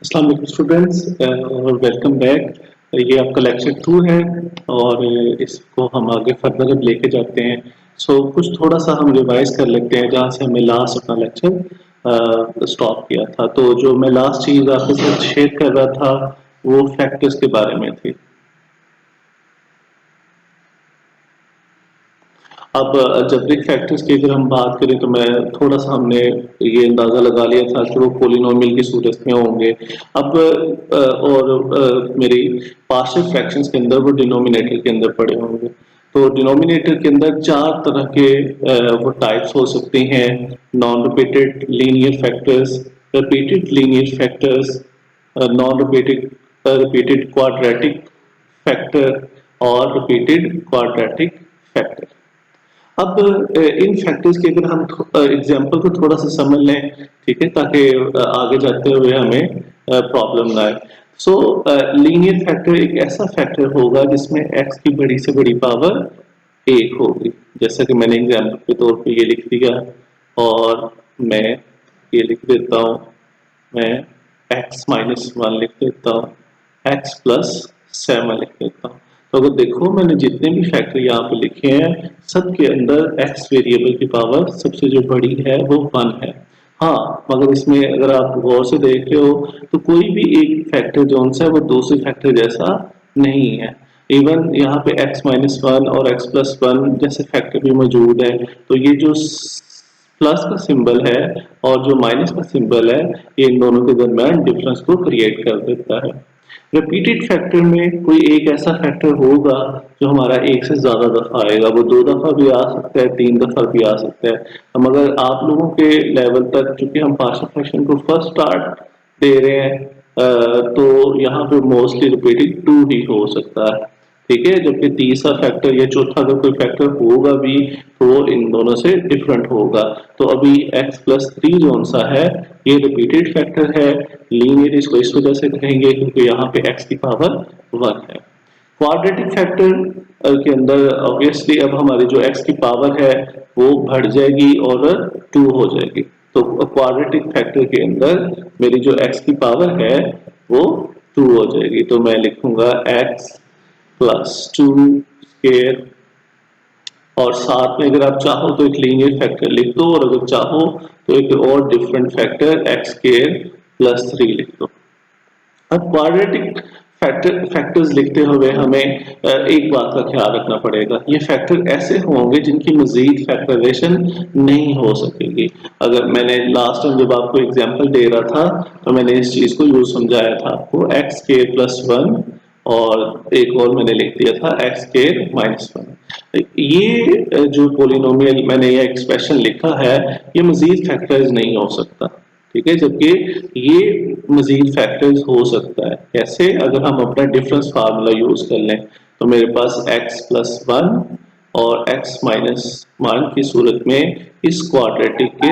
अस्सलाम वालेकुम स्टूडेंट्स और वेलकम बैक। ये आपका लेक्चर 2 है और इसको हम आगे फर्दर अब लेके जाते हैं। कुछ थोड़ा सा हम रिवाइज कर लेते हैं जहाँ से हमने लास्ट अपना लेक्चर स्टॉप किया था। तो जो मैं लास्ट चीज़ आपके साथ शेयर कर रहा था वो फैक्टर्स के बारे में थी। अब अलजेब्रिक फैक्टर्स की अगर हम बात करें तो मैं थोड़ा सा हमने ये अंदाजा लगा लिया था कि वो पोलिनोमियल की सूरत में होंगे। अब मेरी पार्शियल फ्रैक्शंस के अंदर वो डिनोमिनेटर के अंदर पड़े होंगे। तो डिनोमिनेटर के अंदर चार तरह के वो टाइप्स हो सकते हैं। Non repeated linear factors, repeated linear factors, non repeated repeated quadratic factor और रिपीटेड क्वाड्रेटिक फैक्टर। अब इन फैक्टर्स की अगर हम एग्जांपल को थोड़ा सा समझ लें, ठीक है, ताकि आगे जाते हुए हमें प्रॉब्लम ना आए। लीनियर फैक्टर एक ऐसा फैक्टर होगा जिसमें x की बड़ी से बड़ी पावर एक होगी, जैसा कि मैंने एग्जांपल के तौर पे ये लिख दिया और मैं ये लिख देता हूँ, मैं x-1 लिख देता हूँ, x+7 लिख देता हूँ। तो अगर देखो मैंने जितने भी फैक्टर यहाँ पे लिखे हैं सबके अंदर x वेरिएबल की पावर सबसे जो बड़ी है वो 1 है। हाँ, मगर इसमें अगर आप गौर से देख रहे हो तो कोई भी एक फैक्टर जो सा है वो दूसरे फैक्टर जैसा नहीं है। इवन यहाँ पे x-1 और x+1 जैसे फैक्टर भी मौजूद है। तो ये जो प्लस का सिंबल है और जो माइनस का सिंबल है ये इन दोनों के दरमियान डिफरेंस को क्रिएट कर देता है। रिपीटेड फैक्टर में कोई एक ऐसा फैक्टर होगा जो हमारा एक से ज्यादा दफा आएगा। वो 2 दफा भी आ सकता है, 3 दफा भी आ सकता है। हम अगर आप लोगों के लेवल तक, चूंकि हम पार्शियल फ्रैक्शन को फर्स्ट स्टार्ट दे रहे हैं, तो यहाँ पे मोस्टली रिपीटेड 2 ही हो सकता है, ठीक है। जबकि तीसरा फैक्टर या चौथा अगर कोई फैक्टर होगा भी तो वो इन दोनों से डिफरेंट होगा। तो अभी x+3 जो सा है ये रिपीटेड फैक्टर है। लीनियर इसको इस वजह से कहेंगे क्योंकि यहाँ पे x की पावर 1 है। क्वाड्रेटिक फैक्टर के अंदर ऑब्वियसली अब हमारी जो x की पावर है वो बढ़ जाएगी और 2 हो जाएगी। तो क्वाड्रेटिक फैक्टर के अंदर मेरी जो x की पावर है वो 2 हो जाएगी। तो मैं लिखूंगा x+2 स्क्वायर और साथ में अगर आप चाहो तो एक लीनियर फैक्टर लिख दो और अगर चाहो तो एक और डिफरेंट फैक्टर x² + 3 लिख दो। अब क्वाड्रेटिक फैक्टर्स लिखते हुए हमें एक बात का ख्याल रखना पड़ेगा, ये फैक्टर ऐसे होंगे जिनकी मजीद फैक्टराइजेशन नहीं हो सकेगी। अगर मैंने लास्ट टाइम जब आपको एग्जांपल दे रहा था तो मैंने इस चीज को यूज समझाया था आपको, x² + 1 और एक और मैंने लिख दिया था x²-1। ये जो पोलिनोमियल मैंने ये एक्सप्रेशन लिखा है ये मजीद फैक्टर्स नहीं हो सकता, ठीक है। जबकि ये मजीद फैक्टर्स हो सकता है। कैसे? अगर हम अपना डिफरेंस फार्मूला यूज कर लें तो मेरे पास x+1 और x-1 की सूरत में इस क्वाड्रेटिक के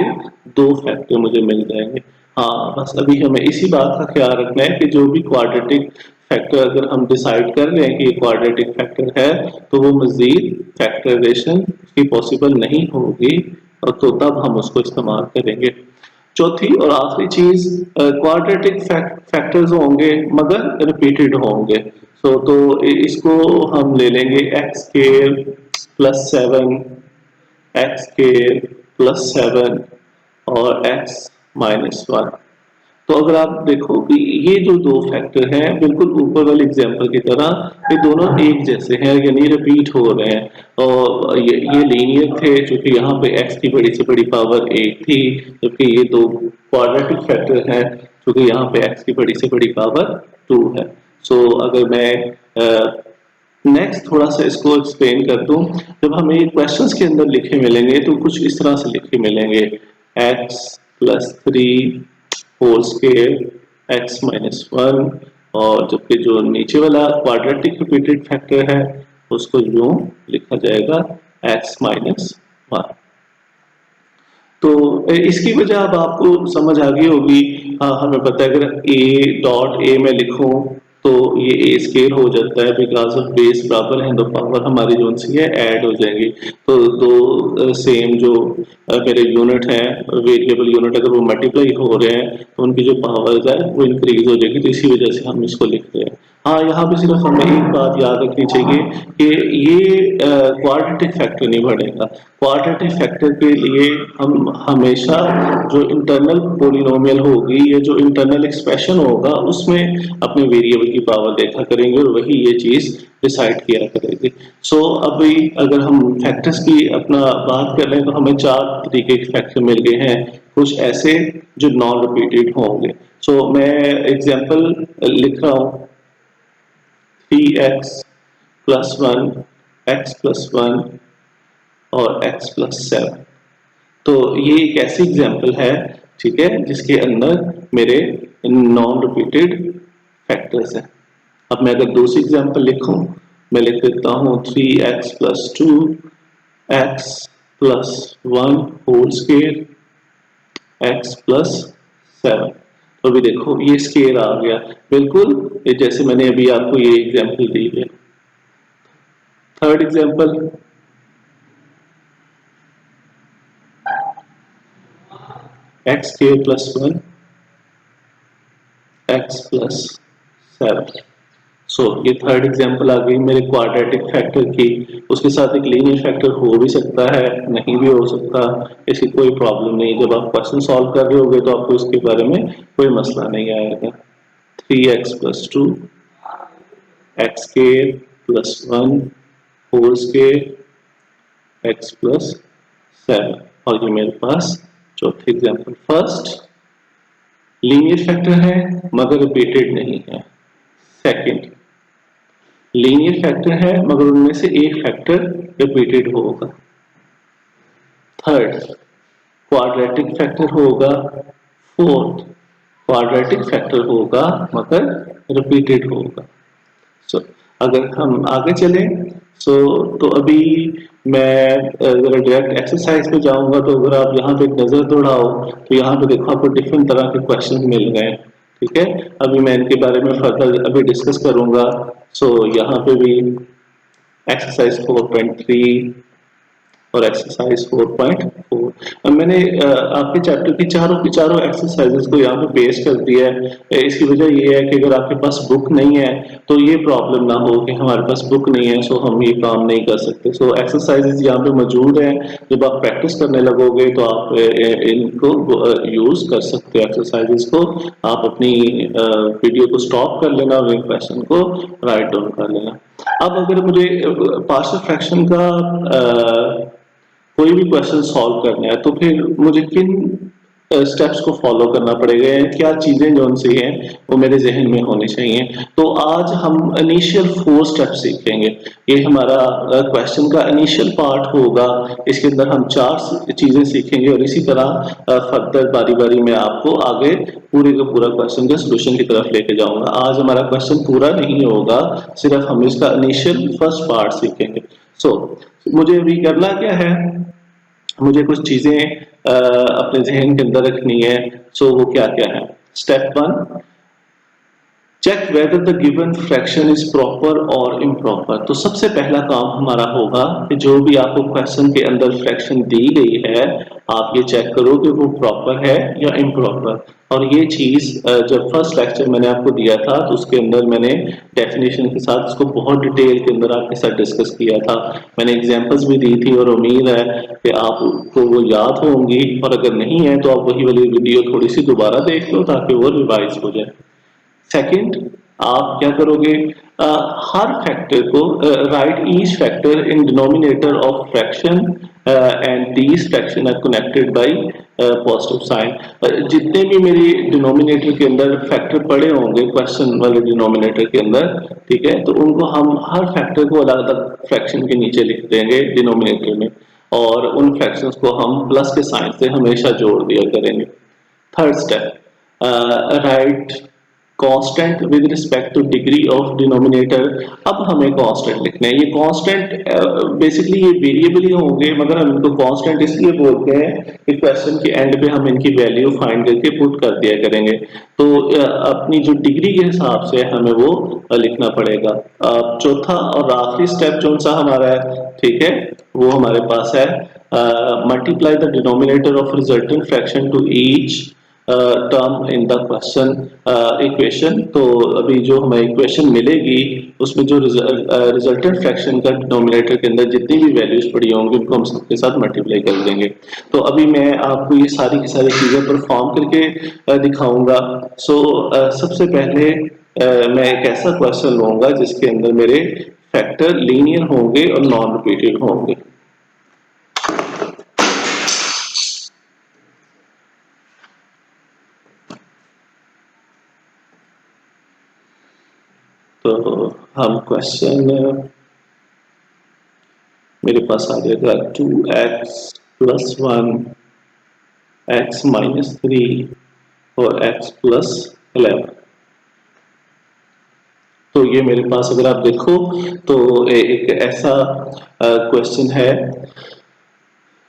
2 फैक्टर मुझे मिल जाएंगे। हाँ, बस अभी हमें इसी बात का ख्याल रखना है कि जो भी क्वाड्रेटिक फैक्टर अगर हम डिसाइड कर लें कि ये क्वाड्रेटिक फैक्टर है तो वो मजीद फैक्टराइजेशन की पॉसिबल नहीं होगी और तो तब हम उसको इस्तेमाल करेंगे। चौथी और आखिरी चीज, क्वाड्रेटिक फैक्टर्स होंगे मगर रिपीटेड होंगे। तो इसको हम ले लेंगे x² + 7, x² + 7 और x-1। तो अगर आप देखो कि ये जो 2 फैक्टर हैं बिल्कुल ऊपर वाले एग्जांपल की तरह ये दोनों एक जैसे हैं, यानी रिपीट हो रहे हैं। और ये लीनियर थे क्योंकि यहाँ पे x की बड़ी से बड़ी पावर 1 थी, जबकि ये 2 क्वाड्रेटिक फैक्टर हैं क्योंकि यहाँ पे x की बड़ी से बड़ी पावर 2 है। अगर मैं नेक्स्ट थोड़ा सा इसको एक्सप्लेन कर दूं, जब हमें क्वेश्चंस के अंदर लिखे मिलेंगे तो कुछ इस तरह से लिखे मिलेंगे, x+3 होल स्क्वायर x-1, और जबकि जो नीचे वाला क्वाड्रेटिक रिपीटेड फैक्टर है उसको यूं लिखा जाएगा x-1। तो इसकी वजह अब आपको समझ आ गई होगी। हाँ, हमें पता है अगर a डॉट a में लिखूं तो ये ए स्केयर हो जाता है बिकॉज ऑफ बेस बराबर है तो पावर हमारी जो सी है ऐड हो जाएगी। तो दो सेम जो मेरे यूनिट है वेरिएबल यूनिट अगर वो मल्टीप्लाई हो रहे हैं तो उनकी जो पावर है वो इंक्रीज हो जाएगी, तो इसी वजह से हम इसको लिखते हैं। हाँ, यहाँ पे सिर्फ हमें एक बात याद रखनी चाहिए कि ये क्वाड्रेटिक फैक्टर नहीं बढ़ेगा। क्वाड्रेटिक फैक्टर के लिए हम हमेशा जो इंटरनल पोलिनोमियल होगी या जो इंटरनल एक्सप्रेशन होगा उसमें अपने वेरिएबल की पावर देखा करेंगे और वही ये चीज डिसाइड किया करेंगे। सो अभी अगर हम फैक्टर्स की अपना बात कर रहे हैं तो हमें चार तरीके के फैक्टर मिल गए हैं, कुछ ऐसे जो नॉन रिपीटेड होंगे। सो मैं एग्जांपल लिख रहा हूँ 3x प्लस 1 x प्लस 1 और x प्लस 7। तो ये एक ऐसी एग्जांपल है, ठीक है, जिसके अंदर मेरे नॉन रिपीटेड फैक्टर्स हैं। अब मैं अगर दूसरी एग्जांपल लिखूं, मैं लिख देता हूं 3x plus 2 x plus 1 whole square x plus 7। तो अभी देखो ये स्केयर आ गया बिल्कुल जैसे मैंने अभी आपको ये एग्जांपल दी है। Third example x square plus 1 x plus 7। सो ये थर्ड एग्जांपल आ गई मेरे क्वाड्रेटिक फैक्टर की। उसके साथ एक लीनियर फैक्टर हो भी सकता है, नहीं भी हो सकता, इसकी कोई प्रॉब्लम नहीं। जब आप क्वेश्चन सॉल्व कर रहे होगे तो आपको उसके बारे में कोई मसला नहीं आएगा। 3x plus 2 x square plus 1 whole square x plus 7। और ये मेरे पास चौथी एग्जांपल। फर्स्ट लीनियर फैक्टर है मगर रिपीटेड नहीं है। सेकंड लीनियर फैक्टर है मगर उनमें से एक फैक्टर रिपीटेड होगा। थर्ड क्वाड्रेटिक फैक्टर होगा। फोर्थ क्वाड्रेटिक फैक्टर होगा मगर रिपीटेड होगा। सो अगर हम आगे चलें तो अभी मैं अगर डायरेक्ट एक्सरसाइज पे जाऊंगा तो अगर आप यहाँ पे एक नजर दौड़ाओ तो यहाँ पे देखो आपको डिफरेंट तरह के क्वेश्चन मिल गए, ठीक है। अभी मैं इनके बारे में फर्दर अभी डिस्कस करूंगा। सो यहाँ पे भी एक्सरसाइज 4.3 और एक्सरसाइज 4.4 मैंने आपके चैप्टर की चारों एक्सरसाइजेस को यहाँ पे पेश कर दिया है। इसकी वजह ये है कि अगर आपके पास बुक नहीं है तो ये प्रॉब्लम ना हो कि हमारे पास बुक नहीं है सो हम ये काम नहीं कर सकते। सो एक्सरसाइजेस यहाँ पे मौजूद हैं, जब आप प्रैक्टिस करने लगोगे तो आप इनको यूज कर सकते हो। एक्सरसाइजेस को आप अपनी वीडियो को स्टॉप कर लेना और इन क्वेश्चन को राइट डाउन कर लेना। अब अगर मुझे पार्शियल फ्रैक्शन का कोई भी क्वेश्चन सॉल्व करना है तो फिर मुझे किन स्टेप्स को फॉलो करना पड़ेगा, क्या चीजें जो उनसे हैं वो मेरे जहन में होनी चाहिए। तो आज हम इनिशियल 4 स्टेप्स सीखेंगे। ये हमारा क्वेश्चन का इनिशियल पार्ट होगा। इसके अंदर हम 4 चीजें सीखेंगे और इसी तरह फर्दर बारी बारी में आपको आगे पूरे का पूरा क्वेश्चन के सोल्यूशन की तरफ लेके जाऊंगा। आज हमारा क्वेश्चन पूरा नहीं होगा, सिर्फ हम इसका इनिशियल फर्स्ट पार्ट सीखेंगे। सो मुझे अभी करना क्या है, मुझे कुछ चीजें अपने जहन के अंदर रखनी है। सो वो क्या क्या है। Step 1 check whether the given fraction is proper और इम्प्रॉपर। तो सबसे पहला काम हमारा होगा कि जो भी आपको क्वेश्चन के अंदर फ्रैक्शन दी गई है आप ये चेक करो कि वो प्रॉपर है या इम्प्रॉपर। और ये चीज जब फर्स्ट लेक्चर मैंने आपको दिया था तो उसके अंदर मैंने डेफिनेशन के साथ इसको बहुत डिटेल के अंदर आपके साथ डिस्कस किया था। मैंने एग्जांपल्स भी दी थी और उम्मीद है कि आपको वो याद होंगी, और अगर नहीं है तो आप वही वाली वीडियो थोड़ी सी दोबारा देख लो ताकि वो रिवाइज हो जाए। सेकंड आप क्या करोगे, हर फैक्टर को right each factor in denominator of fraction and these fraction are connected by positive sign. जितने भी मेरी डिनोमिनेटर के अंदर फैक्टर पड़े होंगे क्वेश्चन वाले डिनोमिनेटर के अंदर, ठीक है, तो उनको हम हर फैक्टर को अलग अलग फ्रैक्शन के नीचे लिख देंगे डिनोमिनेटर में, और उन फ्रैक्शंस को हम प्लस के साइन से हमेशा जोड़ दिया करेंगे। Third step right constant with respect two degree of denominator. अब हमें कांस्टेंट लिखना है। ये कांस्टेंट बेसिकली ये वेरिएबल ही होंगे, मगर हम इनको कांस्टेंट इसलिए बोलते हैं कि क्वेश्चन के एंड पे हम इनकी वैल्यू फाइंड करके पुट कर दिया करेंगे। तो अपनी जो डिग्री के हिसाब से हमें वो लिखना पड़ेगा। चौथा और आखिरी स्टेप जो सा हमारा है, ठीक है, वो हमारे पास है multiply the denominator of resultant fraction to each term in the question equation. तो अभी जो हमें इक्वेशन मिलेगी उसमें जो रिजल्टेंट फ्रैक्शन का डिनोमिनेटर के अंदर जितनी भी वैल्यूज पड़ी होंगी उनको हम सबके साथ मल्टीप्लाई कर देंगे। तो अभी मैं आपको ये सारी की सारी चीजें परफॉर्म करके दिखाऊंगा। सो सबसे पहले मैं एक ऐसा क्वेश्चन लूंगा जिसके अंदर मेरे फैक्टर लीनियर होंगे और नॉन रिपीटेड होंगे। तो हम क्वेश्चन मेरे पास आ जाएगा 2x प्लस 1 x माइनस 3 और x प्लस 11। तो ये मेरे पास अगर आप देखो तो एक ऐसा क्वेश्चन है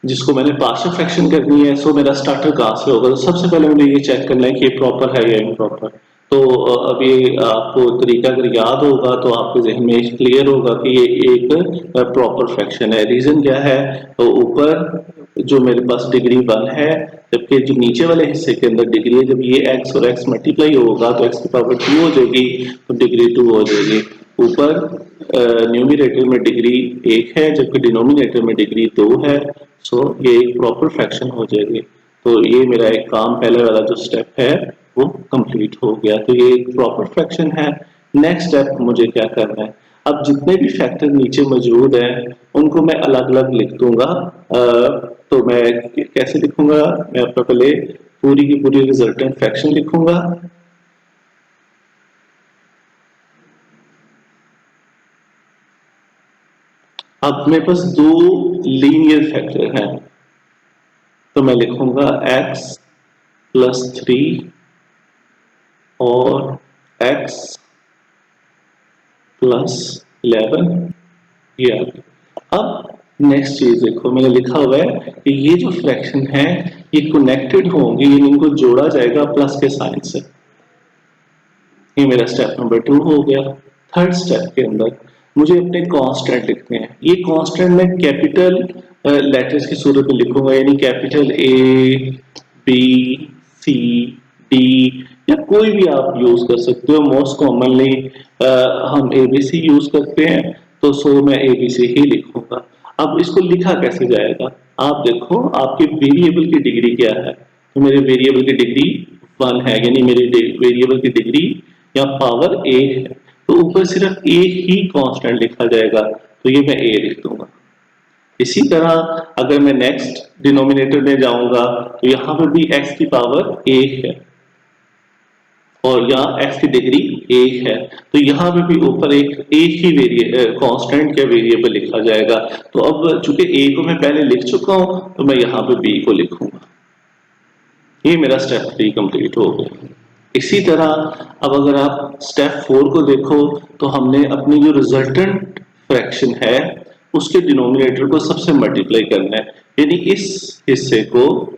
जिसको मैंने पार्शियल फ्रैक्शन करनी है। सो मेरा स्टार्टर कहाँ से होगा? तो सबसे पहले मुझे ये चेक करना है कि ये प्रॉपर है या इम्प्रॉपर। तो अभी आपको तरीका अगर याद होगा तो आपके जहन में क्लियर होगा कि ये एक प्रॉपर फ्रैक्शन है। रीजन क्या है? तो ऊपर जो मेरे पास डिग्री 1 है, जबकि जो नीचे वाले हिस्से के अंदर डिग्री है, जब ये x और x मल्टीप्लाई होगा तो x की पावर 2 हो जाएगी, तो डिग्री 2 हो जाएगी। ऊपर न्यूमिनेटर में डिग्री 1 है जबकि डिनोमिनेटर में डिग्री 2 है। सो ये एक प्रॉपर फ्रैक्शन हो जाएगी। तो ये मेरा एक काम पहले वाला जो स्टेप है वो कंप्लीट हो गया। तो ये एक प्रॉपर फ्रैक्शन है। नेक्स्ट स्टेप मुझे क्या करना है? अब जितने भी फैक्टर नीचे मौजूद हैं उनको मैं अलग अलग लिख दूंगा। तो मैं कैसे लिखूंगा? मैं आपका पहले पूरी की पूरी रिजल्टेंट फ्रैक्शन लिखूंगा। अब मेरे पास दो लीनियर फैक्टर हैं, तो मैं लिखूंगा x प्लस 3 और x प्लस 11। ये आ गया। अब नेक्स्ट चीज देखो, मैंने लिखा हुआ है कि ये जो फ्रैक्शन है ये कनेक्टेड होंगे, इनको जोड़ा जाएगा प्लस के साइन से। ये मेरा स्टेप नंबर 2 हो गया। थर्ड स्टेप के अंदर मुझे अपने कांस्टेंट लिखने हैं। ये कांस्टेंट मैं कैपिटल लेटर्स की सूरत में लिखूंगा, यानी capital A B C D या कोई भी आप यूज कर सकते हो। मोस्ट कॉमनली हम एबीसी यूज करते हैं, तो सो मैं एबीसी ही लिखूंगा। अब इसको लिखा कैसे जाएगा? आप देखो आपके वेरिएबल की डिग्री क्या है। तो मेरे वेरिएबल की डिग्री 1 है, यानी मेरी वेरिएबल की डिग्री या पावर ए है, तो ऊपर सिर्फ ए ही कांस्टेंट लिखा जाएगा, तो ये मैं ए लिख दूंगा। इसी तरह अगर मैं नेक्स्ट डिनोमिनेटर में जाऊंगा तो यहाँ पे भी x की पावर ए है और यहाँ x की डिग्री ए है, तो यहाँ पे भी ऊपर एक ही कांस्टेंट या वेरिएबल लिखा जाएगा। तो अब चूंकि a को मैं पहले लिख चुका हूं तो मैं यहाँ पे b को लिखूंगा। ये मेरा स्टेप 3 कंप्लीट हो गया। इसी तरह अब अगर आप स्टेप 4 को देखो तो हमने अपनी जो रिजल्टेंट फ्रैक्शन है उसके डिनोमिनेटर को सबसे मल्टीप्लाई करना है, यानी इस हिस्से को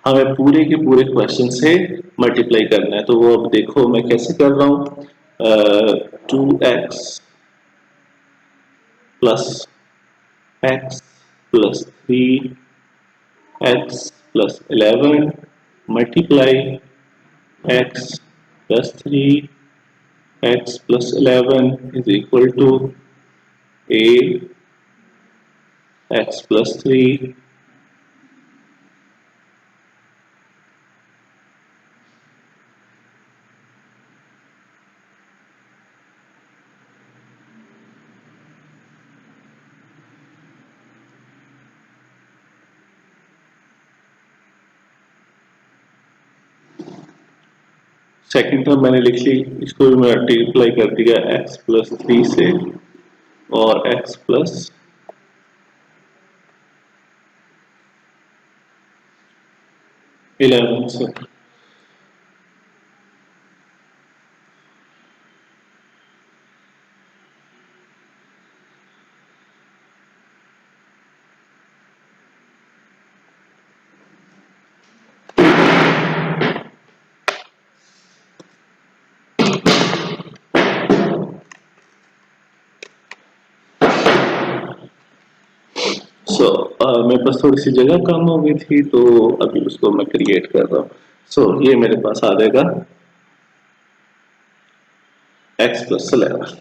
हमें पूरे के पूरे क्वेश्चन से मल्टीप्लाई करना है। तो वो अब देखो मैं कैसे कर रहा हूँ। 2x plus x plus 3x plus 11 multiply x plus 3x plus 11 is equal to a x plus 3। Second term मैंने लिख ली, इसको भी मैं मल्टीप्लाई कर दिया x प्लस 3 से और x प्लस 11 से। सो मेरे पास थोड़ी सी जगह कम हो गई थी, तो अभी उसको मैं क्रिएट कर रहा हूँ। सो ये मेरे पास आ जाएगा x प्लस 11।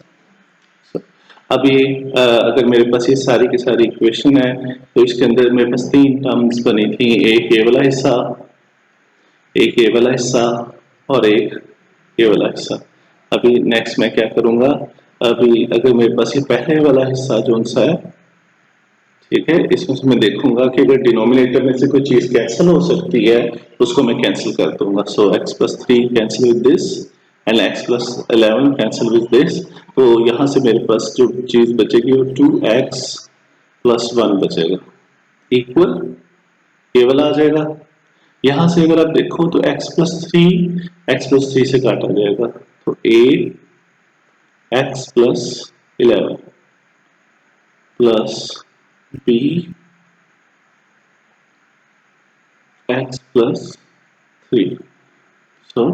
अभी अगर मेरे पास ये सारी की सारी इक्वेशन है, तो इसके अंदर मेरे पास तीन टर्म्स बनी थी, एक ये वाला हिस्सा, एक ये वाला हिस्सा और एक ये वाला हिस्सा। अभी नेक्स्ट मैं क्या करूंगा, अभी अगर मेरे पास ये पहले वाला हिस्सा जो सा है, ठीक है, इसमें से मैं देखूंगा कि अगर डिनोमिनेटर में से कोई चीज कैंसिल हो सकती है तो उसको मैं कैंसिल कर दूंगा। सो x plus 3 cancel with this and x plus 11 cancel with this. तो यहाँ से मेरे पास जो चीज बचेगी वो 2x प्लस 1 बचेगा, इक्वल ये वाला आ जाएगा। यहाँ से अगर आप देखो तो x प्लस 3 से काटा जाएगा, तो x plus 11 plus b x plus 3। सो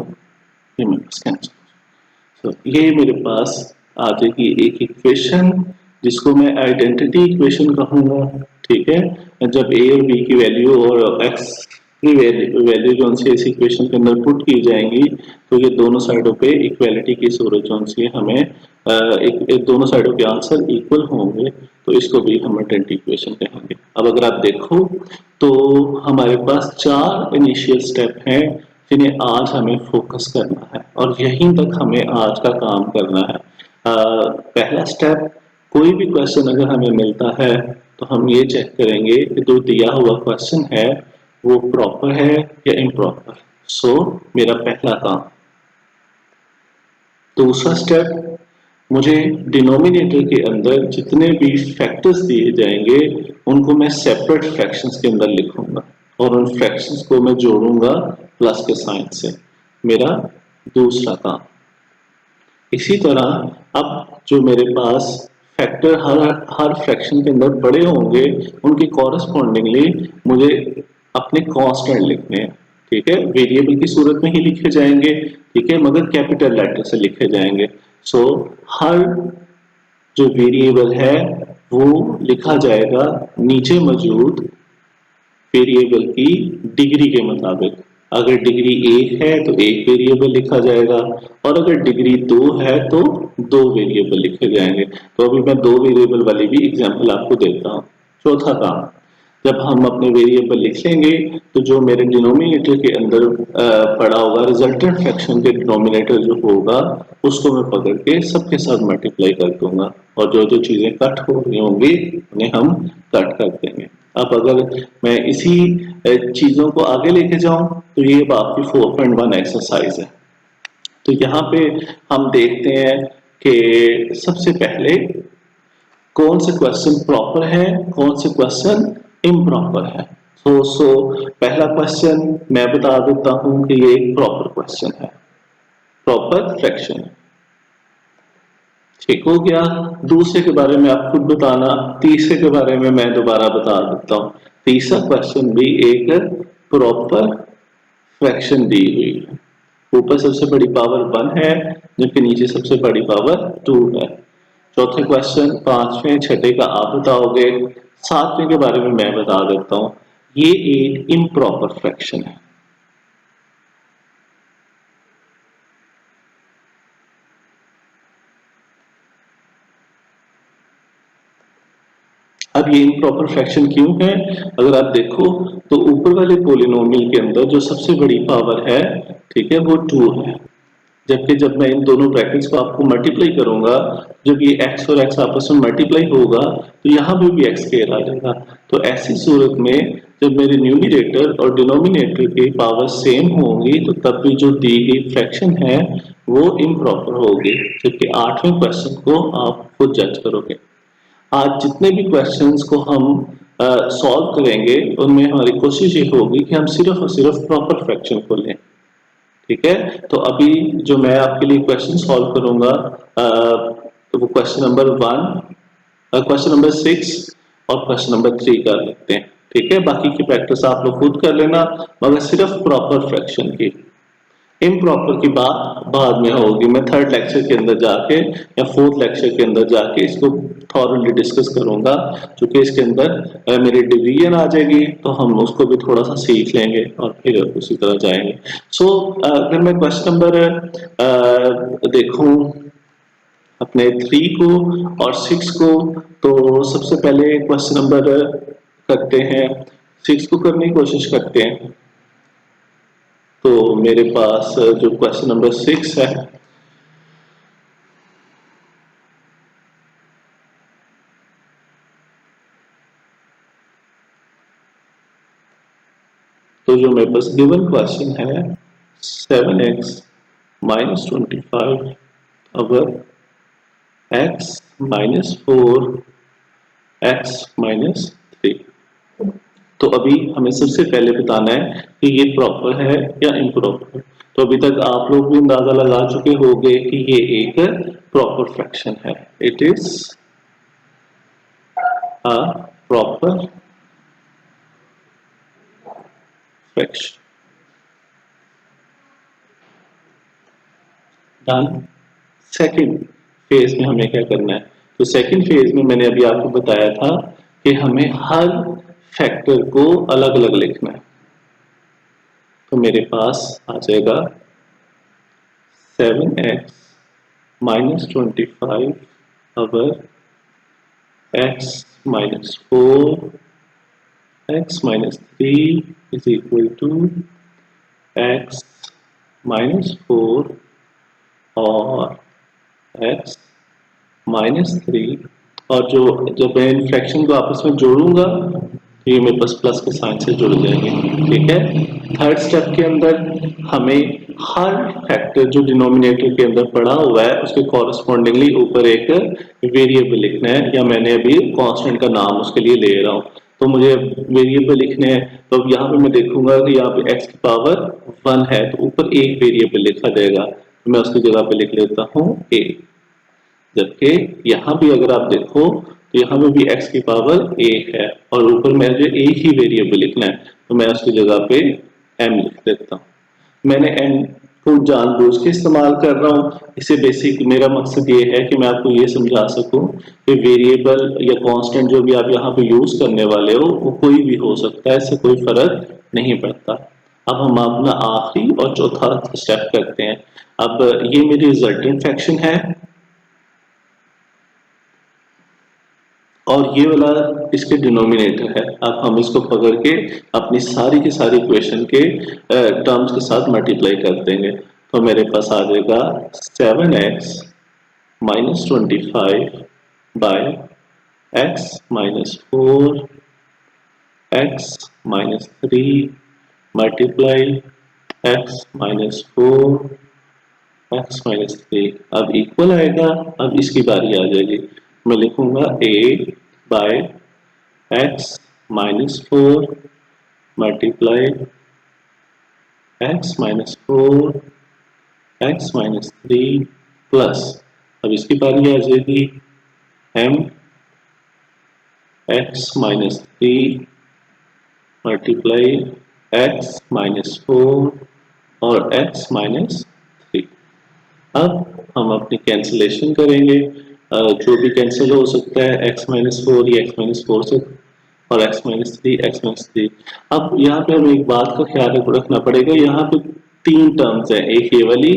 ये मेरे पास कैंसिल। सो ये मेरे पास आ जाएगी एक इक्वेशन जिसको मैं आइडेंटिटी इक्वेशन कहूंगा, ठीक है। जब a और b की वैल्यू और x की वैल्यू जो सी इस इक्वेशन के अंदर पुट की जाएंगी, तो ये दोनों साइडों पे इक्वालिटी की सूरत जो सी हमें एक दोनों साइडों के आंसर इक्वल होंगे, तो इसको भी हम आइडेंटिटी इक्वेशन कहेंगे। अब अगर आप देखो तो हमारे पास 4 इनिशियल स्टेप हैं जिन्हें आज हमें फोकस करना है और यहीं तक हमें आज का काम करना है। पहला स्टेप, कोई भी क्वेश्चन अगर हमें मिलता है तो हम ये चेक करेंगे कि जो दिया हुआ क्वेश्चन है वो प्रॉपर है या इम्प्रॉपर। सो मेरा पहला काम। दूसरा स्टेप, मुझे डिनोमिनेटर के अंदर जितने भी फैक्टर्स दिए जाएंगे उनको मैं सेपरेट फ्रैक्शंस के अंदर लिखूंगा और उन फ्रैक्शंस को मैं जोड़ूंगा प्लस के साइन से। मेरा दूसरा काम। इसी तरह अब जो मेरे पास फैक्टर हर फ्रैक्शन के अंदर बड़े होंगे उनके कॉरस्पॉन्डिंगली मुझे अपने कांस्टेंट लिखने हैं, ठीक है। वेरिएबल की सूरत में ही लिखे जाएंगे, ठीक है, मगर कैपिटल लेटर से लिखे जाएंगे। सो हर जो वेरिएबल है वो लिखा जाएगा नीचे मौजूद वेरिएबल की डिग्री के मुताबिक। अगर डिग्री 1 है तो एक वेरिएबल लिखा जाएगा और अगर डिग्री 2 है तो 2 वेरिएबल लिखे जाएंगे। तो अभी मैं 2 वेरिएबल वाली भी एग्जांपल आपको देता हूँ। चौथा काम, जब हम अपने वेरिएबल लिख लेंगे तो जो मेरे डिनोमिनेटर के अंदर पड़ा होगा रिजल्टेंट फ्रैक्शन के डिनोमिनेटर जो होगा उसको मैं पकड़ के सबके साथ मल्टीप्लाई कर दूंगा और जो जो चीजें कट हो रही होंगी उन्हें हम कट कर देंगे। अब अगर मैं इसी चीजों को आगे लेके जाऊं तो ये आपकी 4.1 एक्सरसाइज है। तो यहाँ पे हम देखते हैं कि सबसे पहले कौन से क्वेश्चन प्रॉपर है, कौन से क्वेश्चन इम्प्रॉपर है। सो पहला क्वेश्चन मैं बता देता हूं कि ये एक प्रॉपर क्वेश्चन है, प्रॉपर फ्रैक्शन। ठीक हो गया। दूसरे के बारे में आप खुद बताना, तीसरे के बारे में मैं दोबारा बता देता हूं। तीसरा क्वेश्चन भी एक प्रॉपर फ्रैक्शन दी हुई है। ऊपर सबसे बड़ी पावर 1 है जबकि नीचे सबसे बड़ी पावर 2 है। चौथे क्वेश्चन, पांचवें छठे का आप बताओगे, सातवें के बारे में मैं बता देता हूं। ये एक इम्प्रॉपर फ्रैक्शन है। अब ये इम्प्रॉपर फ्रैक्शन क्यों है, अगर आप देखो तो ऊपर वाले पोलिनोमियल के अंदर जो सबसे बड़ी पावर है, ठीक है, वो 2 है। जबकि जब मैं इन दोनों ब्रैकेट्स को आपको मल्टीप्लाई करूंगा, जब ये x और x आपस में मल्टीप्लाई होगा तो यहाँ पे भी x स्क्वायर आ जाएगा। तो ऐसी सूरत में जब मेरे न्यूमरेटर और डिनोमिनेटर की पावर सेम होंगी तो तब भी जो दी गई फ्रैक्शन है वो इम्प्रॉपर होगी। जबकि 8वें क्वेश्चन को आप खुद जज करोगे। आज जितने भी क्वेश्चंस को हम सॉल्व करेंगे उनमें हमारी कोशिश ये होगी कि हम सिर्फ और सिर्फ प्रॉपर फ्रैक्शन को लें, ठीक है। तो अभी जो मैं आपके लिए क्वेश्चन सॉल्व करूंगा तो वो क्वेश्चन नंबर 1, क्वेश्चन नंबर 6 और क्वेश्चन नंबर 3 कर लेते हैं, ठीक है। बाकी की प्रैक्टिस आप लोग खुद कर लेना, मगर सिर्फ प्रॉपर फ्रैक्शन की। इम्प्रॉपर की बात बाद में होगी, मैं थर्ड लेक्चर के अंदर जाके या फोर्थ लेक्चर के अंदर जाके इसको थॉरली डिस्कस करूंगा, क्योंकि इसके अंदर मेरी डिवीजन आ जाएगी तो हम उसको भी थोड़ा सा सीख लेंगे और फिर उसी तरह जाएंगे। सो अगर मैं क्वेश्चन नंबर देखूं अपने 3 को और 6 को, तो सबसे पहले क्वेश्चन नंबर करते हैं 6 को करने की कोशिश करते हैं। तो मेरे पास जो क्वेश्चन नंबर 6 है, तो जो मेरे पास गिवन क्वेश्चन है 7x minus 25 over x minus 4 x minus 3। तो अभी हमें सबसे पहले बताना है कि ये प्रॉपर है या इम्प्रॉपर। तो अभी तक आप लोग भी अंदाजा लगा चुके होंगे कि ये एक प्रॉपर फ्रैक्शन है। It is a proper fraction. Done. Second phase में हमें क्या करना है? तो सेकंड फेज में मैंने अभी आपको बताया था कि हमें हर फैक्टर को अलग अलग लिखना है। तो मेरे पास आ जाएगा 7x minus 25 over x minus 4 x minus 3 is equal to x minus 4 और x माइनस 3। और जो जब मैं इन फ्रैक्शन को आपस में जोड़ूंगा तो ये मेरे पास प्लस के साइन से जुड़ जाएंगे। ठीक है। थर्ड स्टेप के अंदर हमें हर फैक्टर जो डिनोमिनेटर के अंदर पड़ा हुआ है उसके कॉरस्पॉन्डिंगली ऊपर एक वेरिएबल लिखना है, या मैंने अभी कांस्टेंट का नाम उसके लिए ले रहा हूँ। तो मुझे वेरिएबल लिखने हैं, तो अब यहाँ पे मैं देखूंगा कि यहाँ पे x की पावर 1 है तो ऊपर एक वेरिएबल लिखा जाएगा, तो मैं उसकी जगह पे लिख लेता हूँ a। जबकि यहाँ भी अगर आप देखो तो यहाँ पे भी x की पावर a है और ऊपर मुझे एक ही वेरिएबल लिखना है, तो मैं उसकी जगह पे m लिख देता हूँ। मैंने m को जानबूझ के इस्तेमाल कर रहा हूँ, इसे बेसिक मेरा मकसद ये है कि मैं आपको ये समझा सकूं कि वेरिएबल या कांस्टेंट जो भी आप यहाँ पे यूज करने वाले हो वो कोई भी हो सकता है, इससे कोई फर्क नहीं पड़ता। अब हम अपना आखिरी और चौथा स्टेप करते हैं। अब ये मेरी रिजल्टेंट फ्रैक्शन है और ये वाला इसके डिनोमिनेटर है। अब हम इसको पकड़ के अपनी सारी की सारी इक्वेशन के टर्म्स के साथ मल्टीप्लाई कर देंगे। तो मेरे पास आ जाएगा 7x minus 25 by x minus 4 x minus 3 multiply x minus 4 x minus 3। अब इक्वल आएगा। अब इसकी बारी आ जाएगी, मैं लिखूंगा a by x minus 4 multiply x minus 4 x minus 3 plus, अब इसकी बारी आ जाएगी m x minus 3 multiply x minus 4 और x minus 3। अब हम अपनी कैंसिलेशन करेंगे, जो भी कैंसिल हो सकता है x minus 4 या x minus 4 से, और x minus 3 x minus 3। अब यहाँ पे हमें एक बात का ख्याल रखना पड़ेगा, यहाँ पे तीन टर्म्स हैं, एक ये वाली,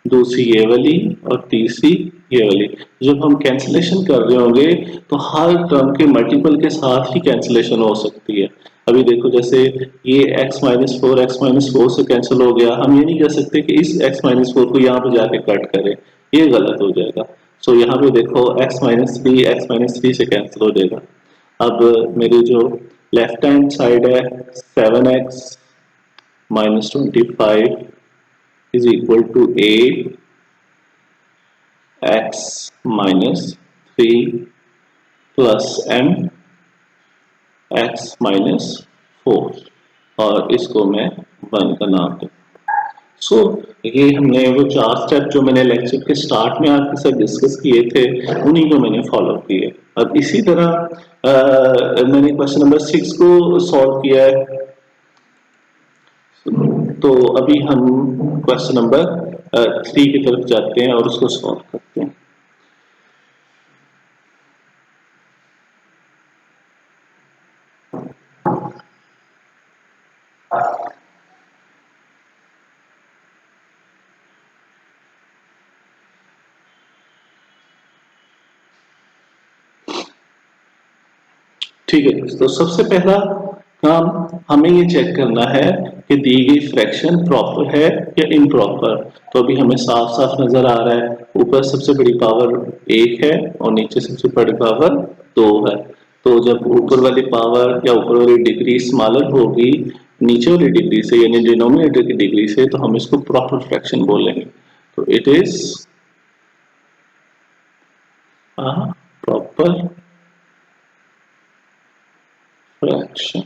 दूसरी ये वाली और तीसरी ये वाली। जब हम कैंसिलेशन कर रहे होंगे तो हर टर्म के मल्टीपल के साथ ही कैंसिलेशन हो सकती है। अभी देखो जैसे ये x माइनस 4 से कैंसिल हो गया, हम ये नहीं कह सकते कि इस x माइनस 4 को यहाँ पे जाके कट करें, ये गलत हो जाएगा। सो यहाँ पे देखो x माइनस 3 से कैंसिल हो जाएगा। अब मेरी जो लेफ्ट हैंड साइड है 7x minus 25 is equal to a x minus 3 plus m x minus 4 और इसको मैं 1 का नाम दूँ। सो ये हमने वो चार स्टेप जो मैंने लेक्चर के स्टार्ट में आपके साथ डिस्कस किए थे उन्हीं को मैंने फॉलो किए। अब इसी मैंने क्वेश्चन नंबर 6 को सॉल्व किया है। तो अभी हम क्वेश्चन नंबर 3 की तरफ जाते हैं और उसको सॉल्व करते हैं। ठीक है दोस्तों, सबसे पहला काम हमें ये चेक करना है कि दी गई फ्रैक्शन प्रॉपर है या इम्प्रॉपर। तो अभी हमें साफ साफ नजर आ रहा है, ऊपर सबसे बड़ी पावर 1 है और नीचे सबसे बड़ी पावर 2 है। तो जब ऊपर वाली पावर या ऊपर वाली डिग्री स्मॉलर होगी नीचे वाली डिग्री से, यानी डिनोमिनेटर की डिग्री से, तो हम इसको प्रॉपर फ्रैक्शन बोलेंगे। तो it is proper fraction.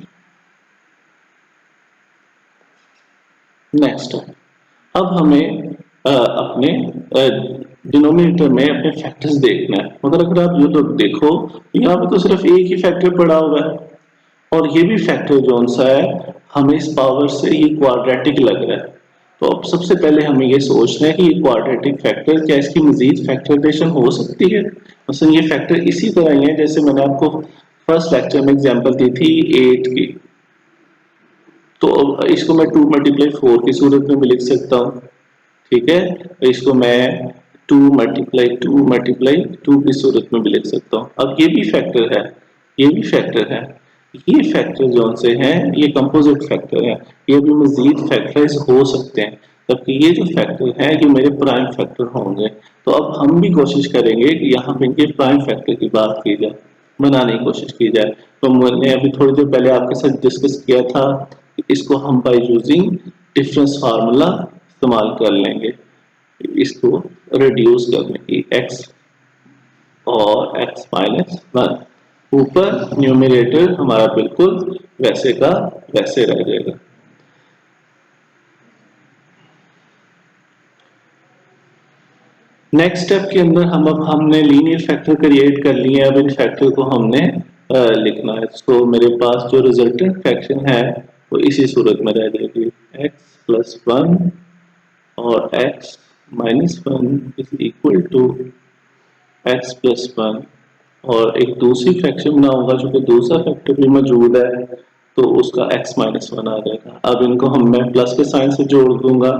Next, अब हमें अपने डिनोमिनेटर में अपने फैक्टर्स देखना है। मगर अगर आप ये तो देखो, यहाँ पे तो सिर्फ एक ही फैक्टर पड़ा हुआ है और ये भी फैक्टर जो सा है हमें इस पावर से ये क्वाड्रेटिक लग रहा है। तो अब सबसे पहले हमें ये सोचना है कि ये क्वाड्रेटिक फैक्टर, क्या इसकी मजीद फैक्टराइजेशन हो सकती है? मसलन ये फैक्टर इसी तरह ही है जैसे मैंने आपको फर्स्ट लेक्चर में एग्जांपल दी थी 8 की। तो इसको मैं 2 मल्टीप्लाई 4 की सूरत में भी लिख सकता हूँ, ठीक है। इसको मैं 2 की सूरत में भी लिख सकता हूँ। अब ये भी फैक्टर है, ये भी फैक्टर है। ये फैक्टर जो से हैं ये कंपोजिट फैक्टर है, ये भी मजीद फैक्टराइज हो सकते हैं, जबकि ये जो फैक्टर है ये मेरे प्राइम फैक्टर होंगे। तो अब हम भी कोशिश करेंगे कि यहाँ पे इनके प्राइम फैक्टर की बात की जाए, बनाने की कोशिश की जाए। तो मैंने अभी थोड़ी देर पहले आपके साथ डिस्कस किया था कि इसको हम बाय यूजिंग डिफरेंस फार्मूला इस्तेमाल कर लेंगे, इसको रिड्यूस करने की, x और x माइनस 1। ऊपर न्यूमरेटर हमारा बिल्कुल वैसे का वैसे रह जाएगा। नेक्स्ट स्टेप के अंदर हमने लीनियर फैक्टर क्रिएट कर लिए हैं। अब इन फैक्टर को हमने लिखना है। तो मेरे पास जो रिजल्टेंट फ्रैक्शन है वो इसी सूरत में रह जाएगी, x प्लस 1 और x minus 1 is equal to x plus 1। और एक दूसरी फ्रैक्शन बना होगा जो कि दूसरा फैक्टर भी मौजूद है, तो उसका x माइनस 1 आ जाएगा। अब इनको मैं प्लस के साइन से जोड़ दूंगा,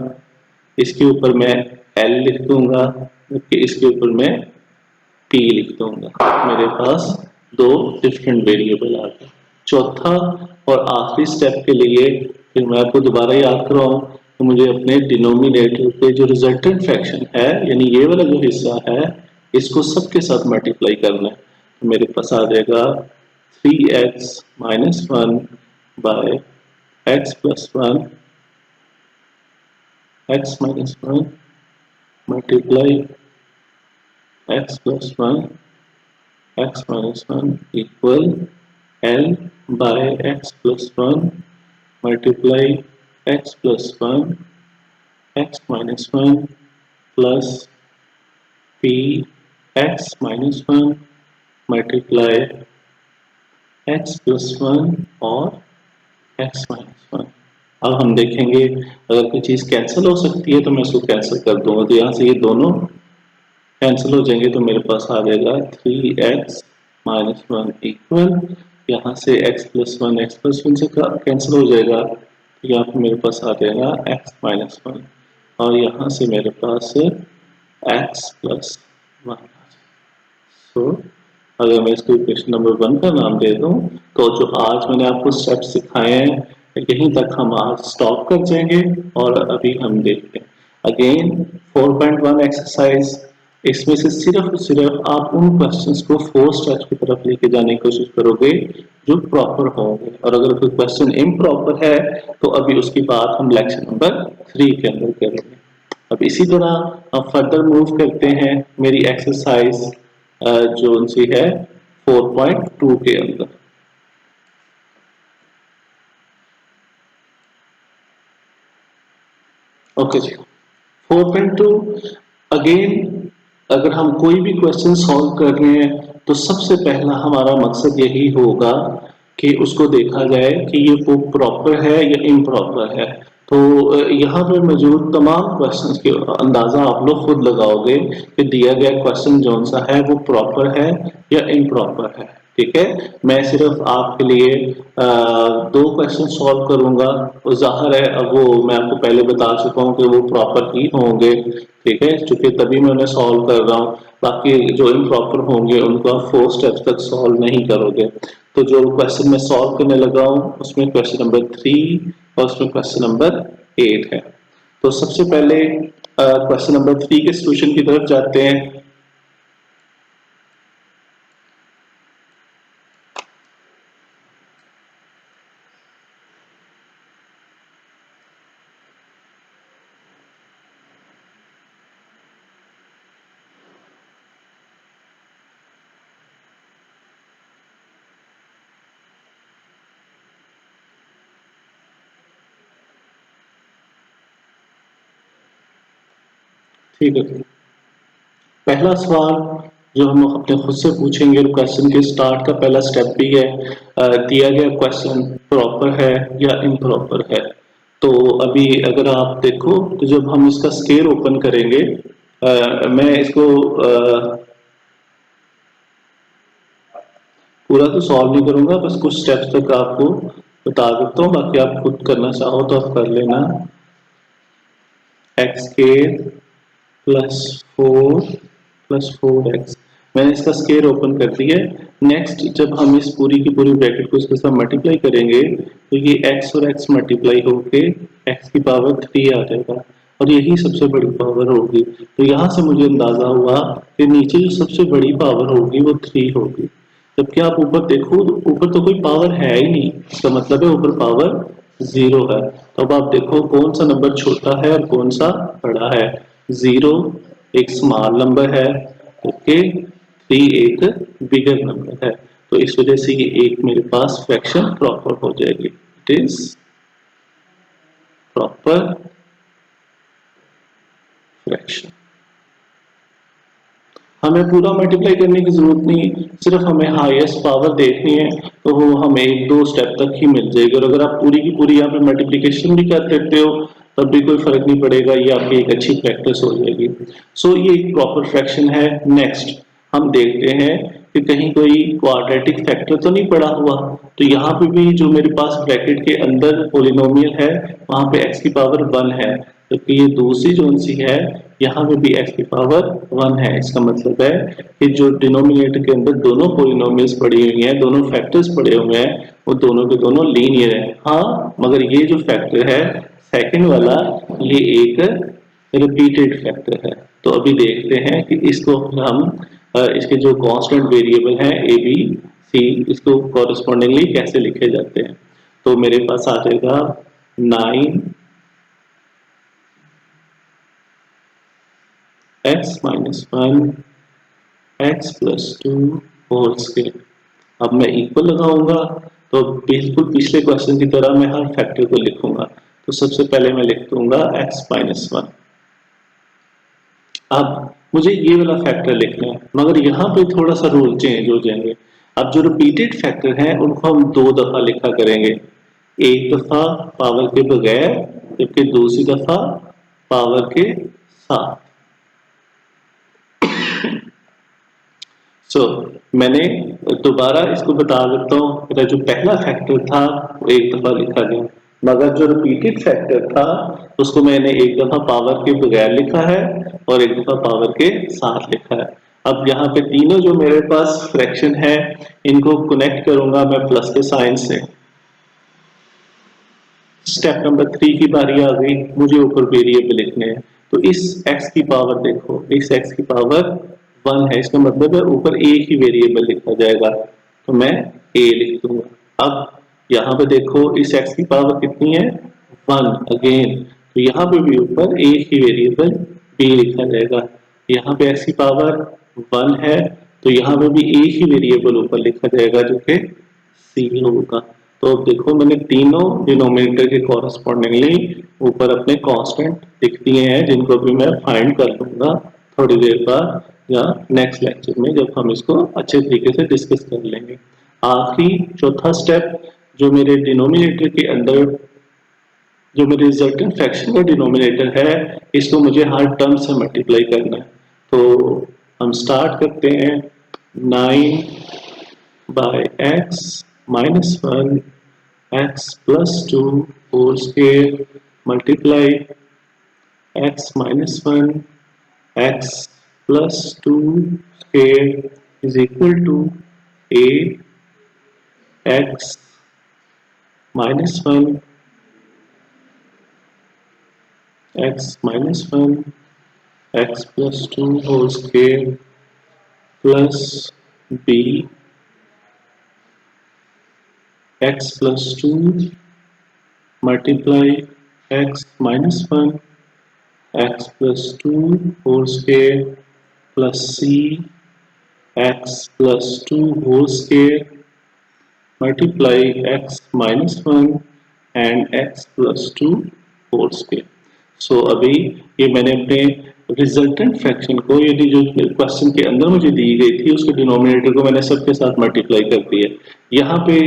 इसके ऊपर मैं l लिख दूंगा, जबकि इसके ऊपर मैं p लिख दूंगा। मेरे पास दो डिफरेंट वेरिएबल आ गए। चौथा और आखिरी स्टेप के लिए फिर मैं आपको दोबारा याद कराऊं, तो मुझे अपने डिनोमिनेटर पे जो रिजल्टेंट फ्रैक्शन है, यानी ये वाला जो हिस्सा है, इसको सबके साथ मल्टीप्लाई करना है। तो मेरे पास आ जाएगा 3x minus 1 by x plus 1, x minus 1 multiply x plus 1, x minus 1 equal L by x plus 1 multiply x plus 1, x minus 1 plus p x minus 1 multiply x plus 1 और x minus 1। अब हम देखेंगे अगर कोई चीज cancel हो सकती है तो मैं इसको कैंसिल कर दूंगा। तो यहाँ से ये दोनों कैंसिल हो जाएंगे, तो मेरे पास आ जाएगा 3x माइनस 1 इक्वल, यहाँ से x प्लस 1 से कैंसिल हो जाएगा, तो यहाँ पे मेरे पास आ जाएगा x माइनस 1 और यहाँ से मेरे पास x प्लस 1। सो अगर मैं इसको इक्वेशन नंबर 1 का नाम दे दूं, तो जो आज मैंने आपको स्टेप सिखाए हैं यहीं तक हम आज स्टॉप कर जाएंगे और अभी हम देखते हैं अगेन 4.1 एक्सरसाइज। इसमें से सिर्फ आप उन क्वेश्चंस को 4 स्टेप्स की तरफ लेके जाने की कोशिश करोगे जो प्रॉपर होंगे, और अगर कोई क्वेश्चन इम्प्रॉपर है तो अभी उसकी बात हम लेक्चर नंबर 3 के अंदर करेंगे। अब इसी तरह हम फर्दर मूव करते हैं मेरी एक्सरसाइज जो उनसी है 4.2 के अंदर। ओके जी, 4.2 अगेन अगर हम कोई भी क्वेश्चन सॉल्व कर रहे हैं तो सबसे पहला हमारा मकसद यही होगा कि उसको देखा जाए कि ये वो प्रॉपर है या इम्प्रॉपर है। तो यहाँ पे मौजूद तमाम क्वेश्चंस के अंदाजा आप लोग खुद लगाओगे कि दिया गया क्वेश्चन जौन सा है वो प्रॉपर है या इम्प्रॉपर है। ठीक है, मैं सिर्फ आपके लिए दो क्वेश्चन सॉल्व करूंगा और जाहिर है अब वो मैं आपको पहले बता चुका हूँ कि वो प्रॉपर ही होंगे। ठीक है, चूंकि तभी मैं उन्हें सॉल्व कर रहा हूँ, बाकी जो इम्प्रॉपर होंगे उनको आप 4 स्टेप्स तक सॉल्व नहीं करोगे। तो जो क्वेश्चन मैं सॉल्व करने लगा हूँ उसमें क्वेश्चन नंबर 3 और उसमें क्वेश्चन नंबर 8 है। तो सबसे पहले क्वेश्चन नंबर 3 के सॉल्यूशन की तरफ जाते हैं। ठीक है, पहला सवाल जो हम अपने खुद से पूछेंगे, क्वेश्चन के स्टार्ट का पहला स्टेप भी है दिया गया क्वेश्चन प्रॉपर है या इम्प्रॉपर है। तो अभी अगर आप देखो तो जब हम इसका स्केल ओपन करेंगे, मैं इसको पूरा तो सॉल्व नहीं करूंगा, बस कुछ स्टेप्स तक आपको बता देता हूँ, बाकी आप खुद करना चाहो तो आप कर लेना। एक्स के प्लस 4 प्लस 4x, मैंने इसका स्केयर ओपन कर दिया है। नेक्स्ट जब हम इस पूरी की पूरी ब्रैकेट को इसके साथ मल्टीप्लाई करेंगे तो ये x और x मल्टीप्लाई होके x की पावर 3 आ जाएगा और यही सबसे बड़ी पावर होगी। तो यहाँ से मुझे अंदाजा हुआ कि नीचे जो सबसे बड़ी पावर होगी वो 3 होगी। जबकि आप ऊपर देखो, ऊपर तो कोई पावर है ही नहीं, इसका मतलब है ऊपर पावर 0 है। तो अब आप देखो कौन सा नंबर छोटा है और कौन सा बड़ा है। 0 एक स्मॉल नंबर है, ओके, 3 एक बिगर नंबर है। तो इस वजह से ये एक मेरे पास फ्रैक्शन प्रॉपर हो जाएगी। It is proper fraction. हमें पूरा मल्टीप्लाई करने की जरूरत नहीं, सिर्फ हमें हाईएस्ट पावर देखनी है तो वो हमें एक दो स्टेप तक ही मिल जाएगी। और अगर आप पूरी की पूरी यहाँ पे मल्टीप्लिकेशन भी कर देते हो तब भी कोई फर्क नहीं पड़ेगा, ये आपकी एक अच्छी प्रैक्टिस हो जाएगी। सो ये एक प्रॉपर फ्रैक्शन है। नेक्स्ट हम देखते हैं कि कहीं कोई क्वाड्रेटिक फैक्टर तो नहीं पड़ा हुआ। तो यहाँ पे भी जो मेरे पास ब्रैकेट के अंदर पोलिनोमियल है वहां पे x की पावर 1 है, जबकि ये दूसरी जोन सी है यहाँ पे भी x की पावर 1 है। इसका मतलब है कि जो डिनोमिनेटर के अंदर दोनों पोलिनोमियल्स पड़ी हुई हैं, दोनों फैक्टर्स पड़े हुए हैं, वो दोनों के दोनों लीनियर है। हाँ, मगर ये जो फैक्टर है सेकंड वाला, ये एक रिपीटेड फैक्टर है। तो अभी देखते हैं कि इसको हम इसके जो कांस्टेंट वेरिएबल हैं ए बी सी, इसको कॉरेस्पॉन्डिंगली कैसे लिखे जाते हैं। तो मेरे पास आ जाएगा 9 x minus 1 x plus 2 whole square. अब मैं इक्वल लगाऊंगा तो बिल्कुल पिछले क्वेश्चन की तरह मैं हर फैक्टर को लिखूंगा। तो सबसे पहले मैं लिख दूंगा x माइनस 1। अब मुझे ये वाला फैक्टर लिखना है, मगर यहाँ पे थोड़ा सा रूल चेंज हो जाएंगे। अब जो रिपीटेड फैक्टर हैं उनको हम 2 दफा लिखा करेंगे, एक दफा पावर के बगैर जबकि दूसरी दफा पावर के साथ। मैंने दोबारा इसको बता देता हूँ, मेरा जो पहला फैक्टर था वो एक दफा लिखा गया, मगर जो रिपीटेड फैक्टर था उसको मैंने एक दफा पावर के बगैर लिखा है और एक दफा पावर के साथ लिखा है। अब यहाँ पे तीनों जो मेरे पास फ्रैक्शन है इनको कनेक्ट करूंगा मैं प्लस के साइन से। स्टेप नंबर 3 की बारी आ गई, मुझे ऊपर वेरिएबल लिखने हैं। तो इस x की पावर देखो, इस x की पावर 1 है, इसका मतलब है ऊपर एक ही वेरिएबल लिखा जाएगा, तो मैं a लिख दूंगा। अब यहाँ पे देखो इस x की पावर कितनी है 1 अगेन, तो यहाँ पे भी ऊपर एक ही वेरिएबल b लिखा जाएगा। यहाँ पे x की पावर 1 है तो यहाँ पे भी एक ही वेरिएबल ऊपर लिखा जाएगा जो कि c होगा। तो देखो मैंने तीनों डिनोमिनेटर के कॉरेस्पॉन्डिंगली ऊपर अपने कांस्टेंट लिख दिए हैं, जिनको भी मैं फाइंड कर लूंगा थोड़ी देर बाद या नेक्स्ट लेक्चर में जब हम इसको अच्छे तरीके से डिस्कस कर लेंगे। आखिरी चौथा स्टेप जो मेरे डिनोमिनेटर के अंदर जो मेरे रिजल्टेंट फ्रैक्शन का डिनोमिनेटर है इसको मुझे हर टर्म से मल्टीप्लाई करना है। तो हम स्टार्ट करते हैं 9/x-1 x+2 whole square multiply x-1 x+2 square is equal to a x-1 x-1 x+2 whole square plus b x+2 multiply x-1 x+2 whole square plus c x+2 whole square multiply x-1 and x+2 whole square। सो अभी ये मैंने अपने resultant fraction को यानी जो question के अंदर मुझे दी गई थी उसके डिनोमिनेटर को मैंने सबके साथ मल्टीप्लाई कर दिया। यहाँ पे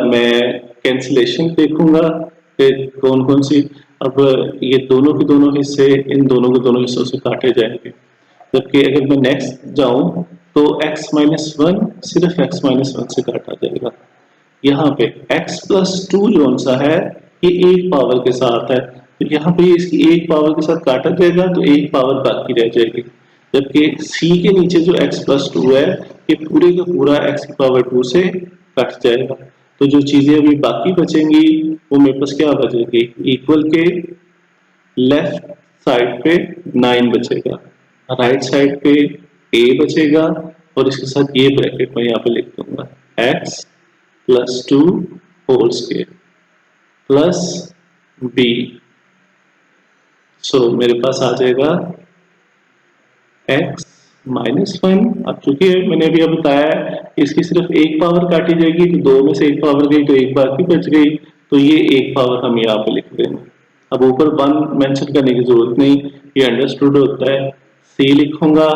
मैं कैंसिलेशन देखूंगा फिर कौन कौन सी, अब ये दोनों के दोनों हिस्से इन दोनों के दोनों हिस्सों से काटे जाएंगे। जबकि अगर मैं नेक्स्ट जाऊं तो x-1 सिर्फ x-1 से काटा जाएगा। यहाँ पे x+2 जो सा है ये एक पावर के साथ है, तो यहाँ पे इसकी एक पावर के साथ काटा जाएगा तो एक पावर बाकी रह जाएगी। जबकि c के नीचे जो x+2 है ये पूरे का पूरा x की पावर 2 से कट जाएगा। तो जो चीजें अभी बाकी बचेंगी वो मेरे पास क्या बचेगी, इक्वल के लेफ्ट साइड पे 9 बचेगा, राइट साइड पे a बचेगा और इसके साथ ये ब्रैकेट में यहाँ पे लिख दूंगा x+2 whole square plus b। So मेरे पास आ जाएगा x-1। अब चूंकि मैंने अभी बताया है इसकी सिर्फ एक पावर काटी जाएगी तो दो में से एक पावर गई तो एक बाकी बच गई, तो ये एक पावर हम यहाँ पे लिख देंगे। अब ऊपर 1 मेंशन करने की जरूरत नहीं, ये अंडरस्टूड होता है। c लिखूंगा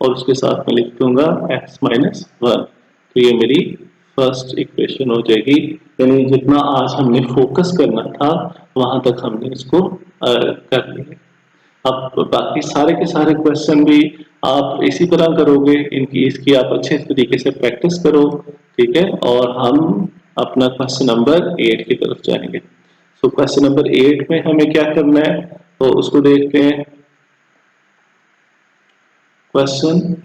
और उसके साथ में लिख दूंगा x-1। तो ये मेरी फर्स्ट इक्वेशन हो जाएगी, यानी जितना आज हमने फोकस करना था वहां तक हमने इसको कर लिया। अब बाकी सारे के सारे क्वेश्चन भी आप इसी तरह करोगे, इनकी इसकी आप अच्छे तरीके से प्रैक्टिस करो, ठीक है। और हम अपना क्वेश्चन नंबर 8 की तरफ जाएंगे। सो क्वेश्चन नंबर 8 में हमें क्या करना है तो उसको देखते हैं। Question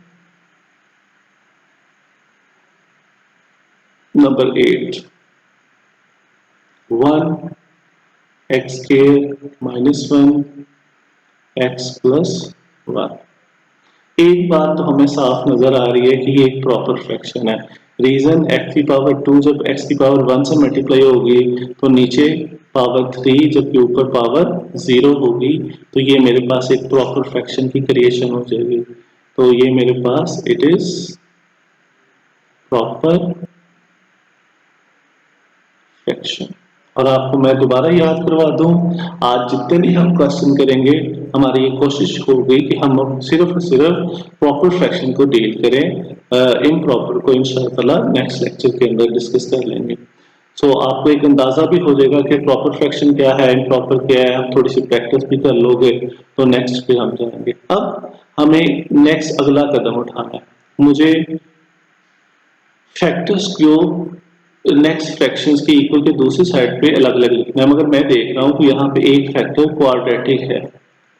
number 8, 1x² - 1 x+1। एक बात तो हमें साफ नजर आ रही है कि ये एक प्रॉपर फ्रैक्शन है। रीजन x की पावर 2 जब x की पावर 1 से मल्टीप्लाई होगी तो नीचे पावर 3 जबकि ऊपर पावर 0 होगी, तो ये मेरे पास एक प्रॉपर फ्रैक्शन की क्रिएशन हो जाएगी। तो ये मेरे पास इट इज प्रॉपर फ्रैक्शन। और आपको मैं दोबारा याद करवा दूं, आज जितने भी हम क्वेश्चन करेंगे हमारी ये कोशिश होगी कि हम सिर्फ और सिर्फ प्रॉपर फ्रैक्शन को डील करें। इम्प्रॉपर को इंशाल्लाह नेक्स्ट लेक्चर के अंदर डिस्कस कर लेंगे। सो आपको एक अंदाजा भी हो जाएगा कि प्रॉपर फ्रैक्शन क्या है, इम्प्रॉपर क्या है। आप थोड़ी सी प्रैक्टिस भी कर लोगे तो नेक्स्ट पे हम जाएंगे। अब हमें नेक्स्ट अगला कदम उठाना है, मुझे फैक्टर्स को नेक्स्ट फ्रैक्शंस के इक्वल के दूसरी साइड पे अलग अलग लिखना है। मगर मैं देख रहा हूं कि यहाँ पे एक फैक्टर क्वाड्रेटिक है।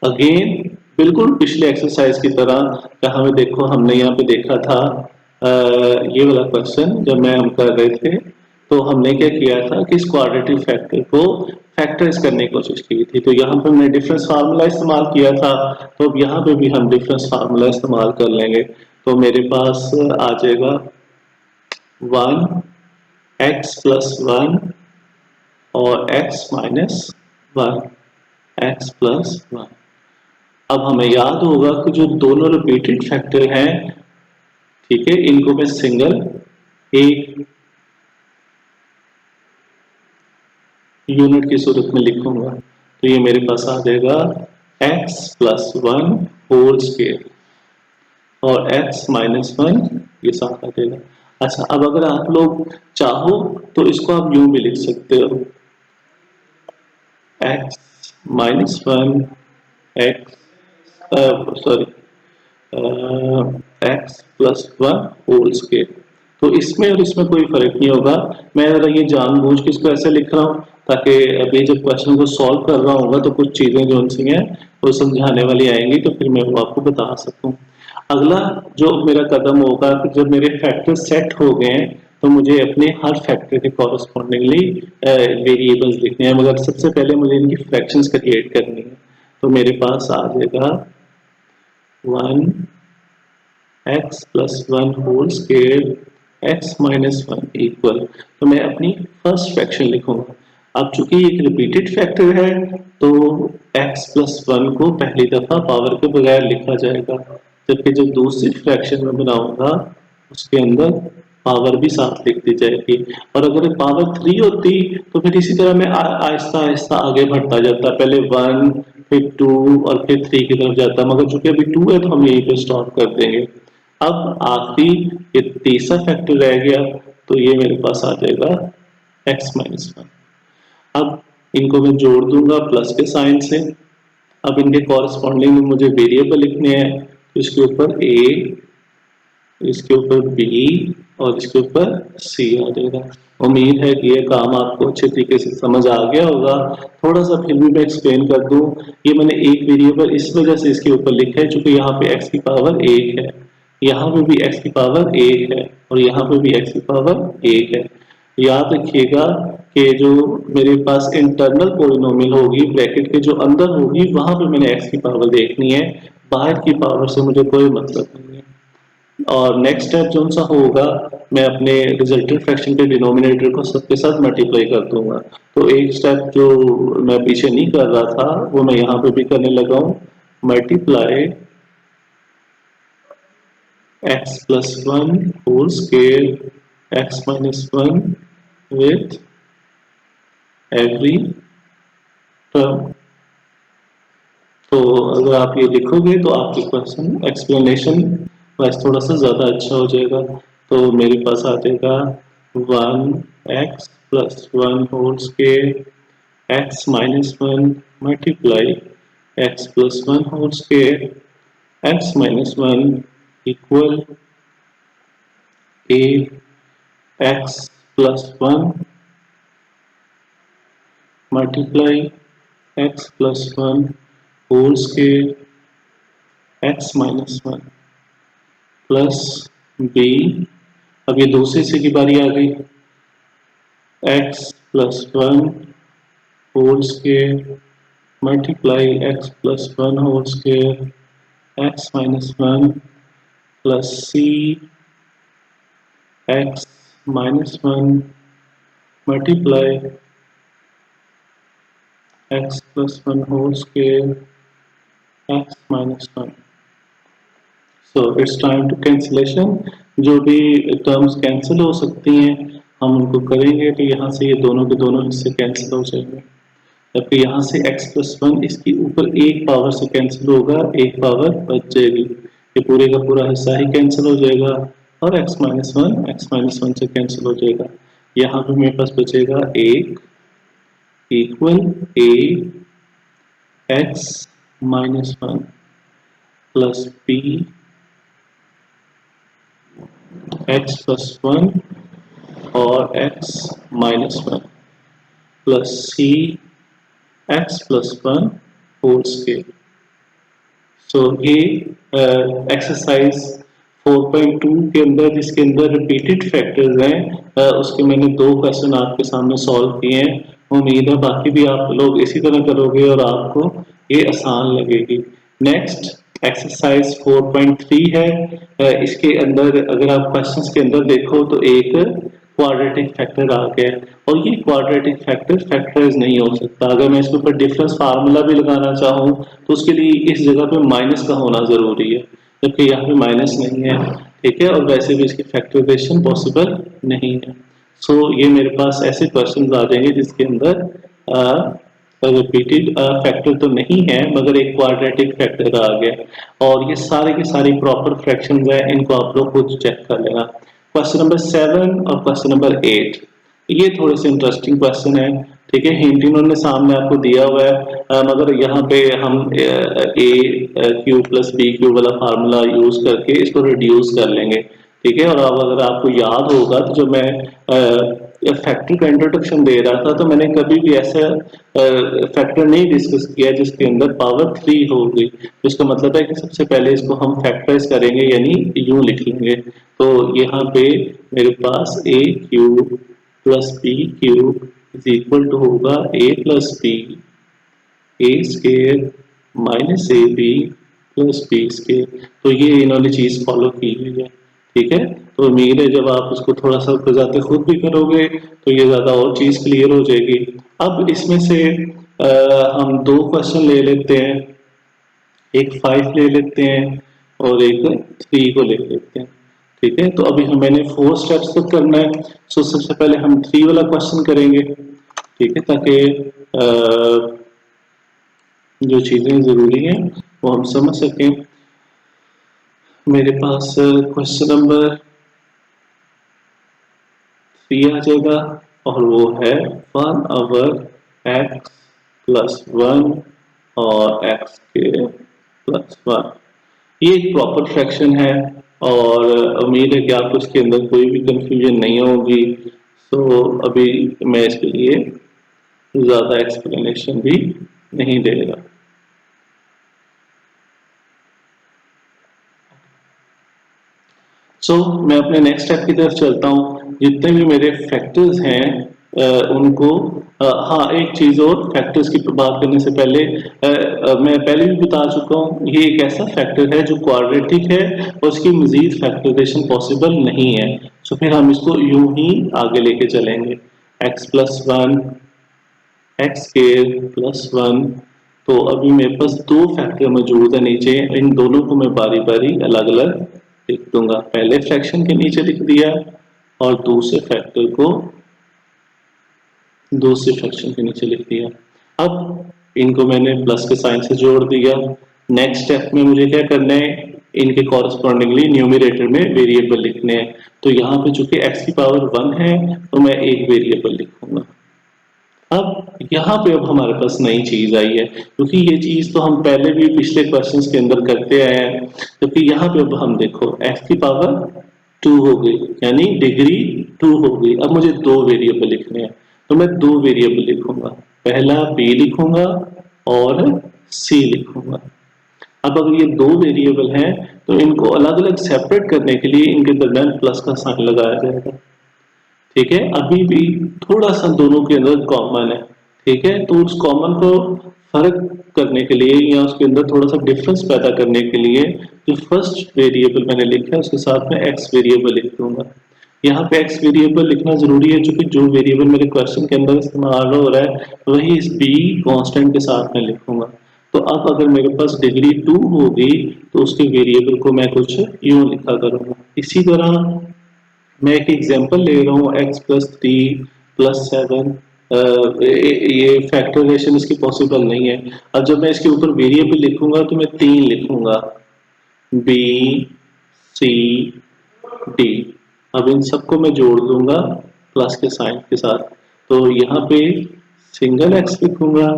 अगेन बिल्कुल पिछले एक्सरसाइज की तरह, जहां में देखो हमने यहाँ पे देखा था ये वाला क्वेश्चन जब मैं हम कर रहे थे तो हमने क्या किया था कि इस क्वाड्रेटिक फैक्टर को फैक्टराइज करने की कोशिश की थी। तो यहाँ पे हमने डिफरेंस फार्मूला इस्तेमाल किया था, तो अब यहाँ पे भी हम डिफरेंस फार्मूला इस्तेमाल कर लेंगे। तो मेरे पास आ जाएगा 1x+1 और x-1 x+1। अब हमें याद होगा कि जो दोनों रिपीटेड फैक्टर हैं, ठीक है, इनको मैं सिंगल एक यूनिट की सूरत में लिखूंगा। तो ये मेरे पास आ जाएगा x+1 होल स्क्वायर और x-1 ये साथ आ जाएगा। अच्छा, अब अगर आप लोग चाहो तो इसको आप यूं भी लिख सकते हो x minus one x sorry x plus one whole square. तो इसमें और इसमें कोई फर्क नहीं होगा। मैं जरा ये जानबूझ के इसको ऐसे लिख रहा हूँ ताकि अभी जब क्वेश्चन को सॉल्व कर रहा हूँ तो कुछ चीजें जो उनसी हैं वो समझाने वाली आएंगी, तो फिर मैं वो आपको बता सकूँ। अगला जो मेरा कदम होगा कि जब मेरे फैक्टर सेट हो गए हैं तो मुझे अपने हर फैक्टर के कॉरस्पॉन्डिंगली वेरिएबल्स लिखने हैं, मगर सबसे पहले मुझे इनकी फ्रैक्शंस क्रिएट करनी है। तो मेरे पास आ जाएगा one x plus one whole square x minus one equal, तो मैं अपनी फर्स्ट फ्रैक्शन लिखूंगा। अब चूंकि एक रिपीटेड फैक्टर है तो x प्लस वन को पहली दफा पावर के बगैर लिखा जाएगा, जबकि जब दूसरी फ्रैक्शन में बनाऊंगा उसके अंदर पावर भी साथ लिख दी जाएगी। और अगर पावर थ्री होती तो फिर इसी तरह मैं आहिस्ता आहिस्ता आगे बढ़ता जाता, पहले वन फिर टू और फिर थ्री की तरफ जाता, मगर चूंकि अभी टू है तो हम यहीं पे स्टॉप कर देंगे। अब आखिरी ये तीसरा फैक्टर रह गया, तो ये मेरे पास आ जाएगा x माइनस वन। अब इनको मैं जोड़ दूंगा प्लस के साइन से। अब इनके कॉरस्पॉन्डिंग में मुझे वेरिएबल लिखने हैं, तो इसके ऊपर a, इसके ऊपर b और इसके ऊपर c आ जाएगा। उम्मीद है कि ये काम आपको अच्छे तरीके से समझ आ गया होगा। थोड़ा सा फिर भी मैं एक्सप्लेन कर दूं, ये मैंने एक वेरिएबल इस वजह से इसके ऊपर लिखा है क्योंकि यहाँ पे x की पावर एक है, यहाँ पे भी x की पावर एक है और यहाँ पे भी x की पावर एक है। याद रखिएगा कि जो मेरे पास इंटरनल पॉलिनोमियल होगी ब्रैकेट के जो अंदर होगी वहां पे मैंने x की पावर देखनी है, बाहर की पावर से मुझे कोई मतलब नहीं है। और नेक्स्ट स्टेप जो सा होगा, मैं अपने रिजल्टेंट फ्रैक्शन के डिनोमिनेटर को सबके साथ मल्टीप्लाई कर दूंगा। तो एक स्टेप जो मैं पीछे नहीं कर रहा था वो मैं यहाँ पे भी करने लगा हूँ, multiply x plus one whole square x minus one with every term. तो अगर आप ये लिखोगे तो आपके क्वेश्चन एक्सप्लेनेशन बस थोड़ा सा ज़्यादा अच्छा हो जाएगा। तो मेरे पास आ जाएगा one x plus one whole square x minus one multiply x plus one whole square x minus one equal a x plus one multiply x plus one whole square x minus one plus b. अब ये दूसरे से की बारी आ गई, x plus one whole square multiply x plus one whole square x minus one plus c x minus one multiply x plus one whole square x minus one. So it's time to cancellation. जो भी terms cancel हो सकती हैं हम उनको करेंगे, तो यहाँ से ये दोनों के दोनों हिस्से कैंसिल हो जाएंगे, जबकि यहाँ से x प्लस वन इसकी ऊपर एक पावर से कैंसिल होगा, एक पावर बच जाएगी, ये पूरे का पूरा हिस्सा ही कैंसिल हो जाएगा और x माइनस वन से कैंसिल हो जाएगा। यहाँ पे मेरे पास बचेगा एक equal a x minus one plus b x plus one और x minus one plus c x plus one whole square. So ये एक्सरसाइज 4.2 के अंदर जिसके अंदर रिपीटेड फैक्टर्स हैं उसके मैंने दो क्वेश्चन आपके सामने सॉल्व किए हैं। उम्मीद है बाकी भी आप लोग इसी तरह करोगे और आपको ये आसान लगेगी। नेक्स्ट एक्सरसाइज 4.3 है, इसके अंदर अगर आप क्वेश्चंस के अंदर देखो तो एक क्वाड्रेटिक फैक्टर आ गया और ये क्वाड्रेटिक फैक्टर फैक्टराइज नहीं हो सकता। अगर मैं इसके ऊपर डिफरेंस फार्मूला भी लगाना चाहूँ तो उसके लिए इस जगह पे माइनस का होना जरूरी है, जबकि यहाँ पे माइनस नहीं है, ठीक है, और वैसे भी इसकी फैक्टराइजेशन पॉसिबल नहीं है। सो ये मेरे पास ऐसे क्वेश्चन आ जाएंगे जिसके अंदर रिपीटेड फैक्टर तो नहीं है मगर एक क्वाड्रेटिक फैक्टर आ गया और ये सारे के सारे प्रॉपर फ्रैक्शंस हैं, इनको आप लोग खुद चेक कर लेना। क्वेश्चन नंबर 7 और क्वेश्चन नंबर 8 ये थोड़े से इंटरेस्टिंग क्वेश्चन है, ठीक है, हिंट इन्होंने सामने आपको दिया हुआ है, मगर यहाँ पे हम ए क्यू प्लस बी क्यू वाला फार्मूला यूज करके इसको रिड्यूस कर लेंगे। ठीक है, और अब अगर आपको याद होगा तो जब मैं फैक्टर का इंट्रोडक्शन दे रहा था तो मैंने कभी भी ऐसा फैक्टर नहीं डिस्कस किया जिसके अंदर पावर 3 होगी। तो इसका मतलब है कि सबसे पहले इसको हम फैक्टराइज करेंगे, यानी यूं लिख लेंगे। तो यहाँ पे मेरे पास a cube plus b cube is equal to होगा a plus b a square minus a b plus b square. तो ये इन्होंने चीज फॉलो की हुई है। ठीक है, तो उम्मीद है जब आप उसको थोड़ा सा जाते खुद भी करोगे तो ये ज्यादा और चीज क्लियर हो जाएगी। अब इसमें से हम दो क्वेश्चन ले लेते हैं, एक 5 ले लेते हैं और एक 3 को ले लेते हैं। ठीक है, तो अभी मैंने 4 स्टेप्स तक करना है। सो सबसे पहले हम 3 वाला क्वेश्चन करेंगे। ठीक है, ताकि जो चीजें जरूरी हैं वो हम समझ सकें। मेरे पास क्वेश्चन नंबर 3 आ जाएगा और वो है 1/x प्लस 1 और x के प्लस 1। ये एक प्रॉपर फ्रैक्शन है और उम्मीद है कि आपको इसके अंदर कोई भी कंफ्यूजन नहीं होगी। सो अभी मैं इसके लिए ज्यादा एक्सप्लेनेशन भी नहीं देगा। मैं अपने नेक्स्ट स्टेप की तरफ चलता हूँ। जितने भी मेरे फैक्टर्स हैं उनको हाँ, एक चीज और, फैक्टर्स की बात करने से पहले मैं पहले भी बता चुका हूँ, ये एक ऐसा फैक्टर है जो क्वाड्रेटिक है और उसकी मजीद फैक्टराइजेशन पॉसिबल नहीं है। फिर हम इसको यूं ही आगे लेके चलेंगे, x plus 1 x square plus 1। तो अभी मेरे पास दो फैक्टर मौजूद है नीचे, इन दोनों को मैं बारी बारी अलग अलग लिख दूंगा। पहले फ्रैक्शन के नीचे लिख दिया और दूसरे फैक्टर को दूसरे फ्रैक्शन के नीचे लिख दिया। अब इनको मैंने प्लस के साइन से जोड़ दिया। नेक्स्ट स्टेप में मुझे क्या करना है, इनके कॉरस्पॉन्डिंगली न्यूमरेटर में वेरिएबल लिखने हैं। तो यहाँ पे चूंकि x की पावर 1 है तो मैं एक वेरिएबल लिखूंगा। अब यहाँ पे अब हमारे पास नई चीज आई है, क्योंकि ये चीज तो हम पहले भी पिछले क्वेश्चंस के अंदर करते आए हैं। क्योंकि यहाँ पे अब हम देखो f की पावर 2 हो गई, यानी डिग्री 2 हो गई। अब मुझे दो वेरिएबल लिखने हैं, तो मैं दो वेरिएबल लिखूंगा, पहला b लिखूंगा और c लिखूंगा। अब अगर ये दो वेरिएबल हैं तो इनको अलग अलग सेपरेट करने के लिए इनके दरमियान प्लस का साइन लगाया जाएगा। ठीक है, अभी भी थोड़ा सा दोनों के अंदर कॉमन है। ठीक है, तो उस कॉमन को फर्क करने के लिए या उसके अंदर थोड़ा सा डिफरेंस पैदा करने के लिए जो फर्स्ट वेरिएबल मैंने लिखा है उसके साथ में एक्स वेरिएबल लिख दूंगा। यहाँ पे एक्स वेरिएबल लिखना जरूरी है क्योंकि जो वेरिएबल मेरे क्वेश्चन के अंदर इस्तेमाल हो रहा है वही इस बी कांस्टेंट के साथ में लिखूंगा। तो अब अगर मेरे पास डिग्री 2 होगी तो उसके वेरिएबल को मैं कुछ यूं लिखा करूंगा। इसी तरह मैं एक एग्जांपल ले रहा हूँ x प्लस 3 प्लस 7। ये फैक्टराइजेशन इसकी पॉसिबल नहीं है। अब जब मैं इसके ऊपर वेरिएबल लिखूंगा तो मैं 3 लिखूंगा, b c d। अब इन सबको मैं जोड़ दूंगा प्लस के साइन के साथ। तो यहाँ पे सिंगल x लिखूंगा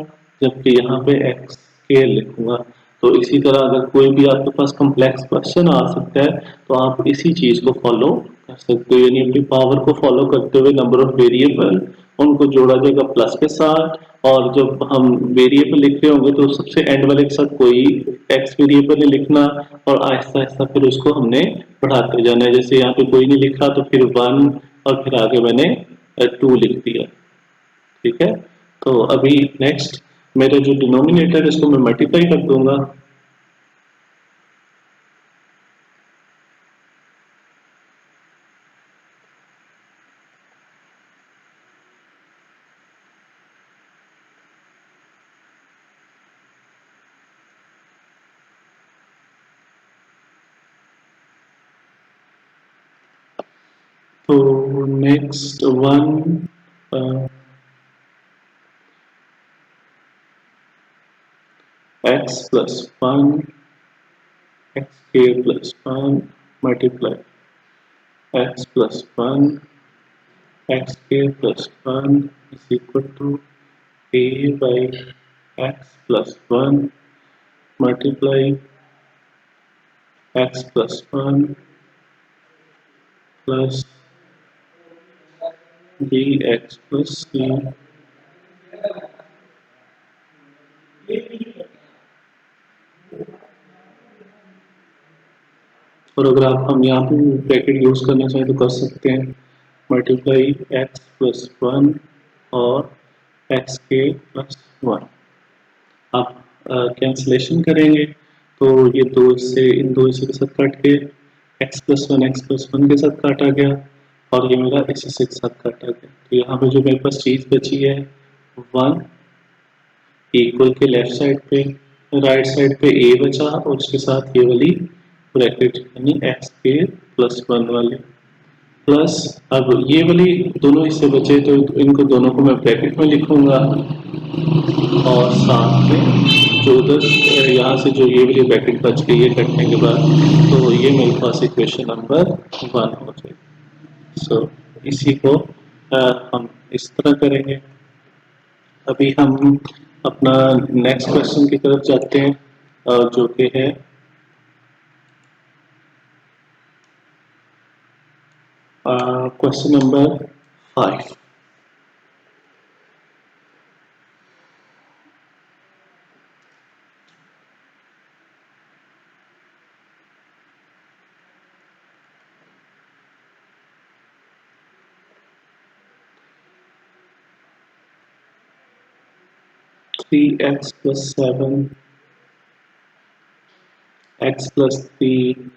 जबकि यहाँ पे x स्क्वायर लिखूंगा। तो इसी तरह अगर कोई भी आपके पास कॉम्प्लेक्स क्वेश्चन आ सकता है तो आप इसी चीज को फॉलो कर सकते हो, यानी अपनी पावर को फॉलो करते हुए नंबर ऑफ वेरिएबल उनको जोड़ा जाएगा प्लस के साथ। और जब हम वेरिएबल लिख रहे होंगे तो सबसे एंड वाले के साथ कोई एक्स वेरिएबल नहीं लिखना और आहिस्ता आहिस्ता फिर उसको हमने बढ़ाते जाना है। जैसे यहाँ पे कोई नहीं लिखा तो फिर 1 और फिर आगे मैंने 2 लिख दिया। ठीक है, तो अभी नेक्स्ट मेरा जो डिनोमिनेटर है इसको मैं मल्टीप्लाई कर दूंगा। तो next one x plus 1 x के plus 1 multiply x plus 1 x के plus 1 is equal to a by x plus 1 multiply x plus 1 plus bx plus c। और अगर आप हम यहाँ पे ब्रैकेट यूज करना चाहें तो कर सकते हैं, मल्टीप्लाई एक्स प्लस 1 और एक्स के प्लस 1। आप कैंसिलेशन करेंगे तो ये दो इससे इन दो इससे के साथ कट के एक्स प्लस 1 के साथ काटा गया और ये मेरा इसी से के साथ काटा गया। तो यहाँ पे जो मेरे पास चीज बची है 1 इक्वल के लेफ्ट साइड पे, राइट साइड पे a बचा और उसके साथ ये वाली ब्रैकेट यानी एक्स के प्लस 1 वाले प्लस। अब ये वाली दोनों हिस्से बचे तो इनको दोनों को मैं ब्रैकेट में लिखूंगा और साथ में जो उधर यहाँ से जो ये वाली ब्रैकेट बच गई है कटने के बाद, तो ये मेरे पास इक्वेशन नंबर 1 हो जाएगी। सो इसी को हम इस तरह करेंगे। अभी हम अपना नेक्स्ट क्वेश्चन की तरफ जाते हैं जो कि है question number 5। 3x plus 7 x plus 3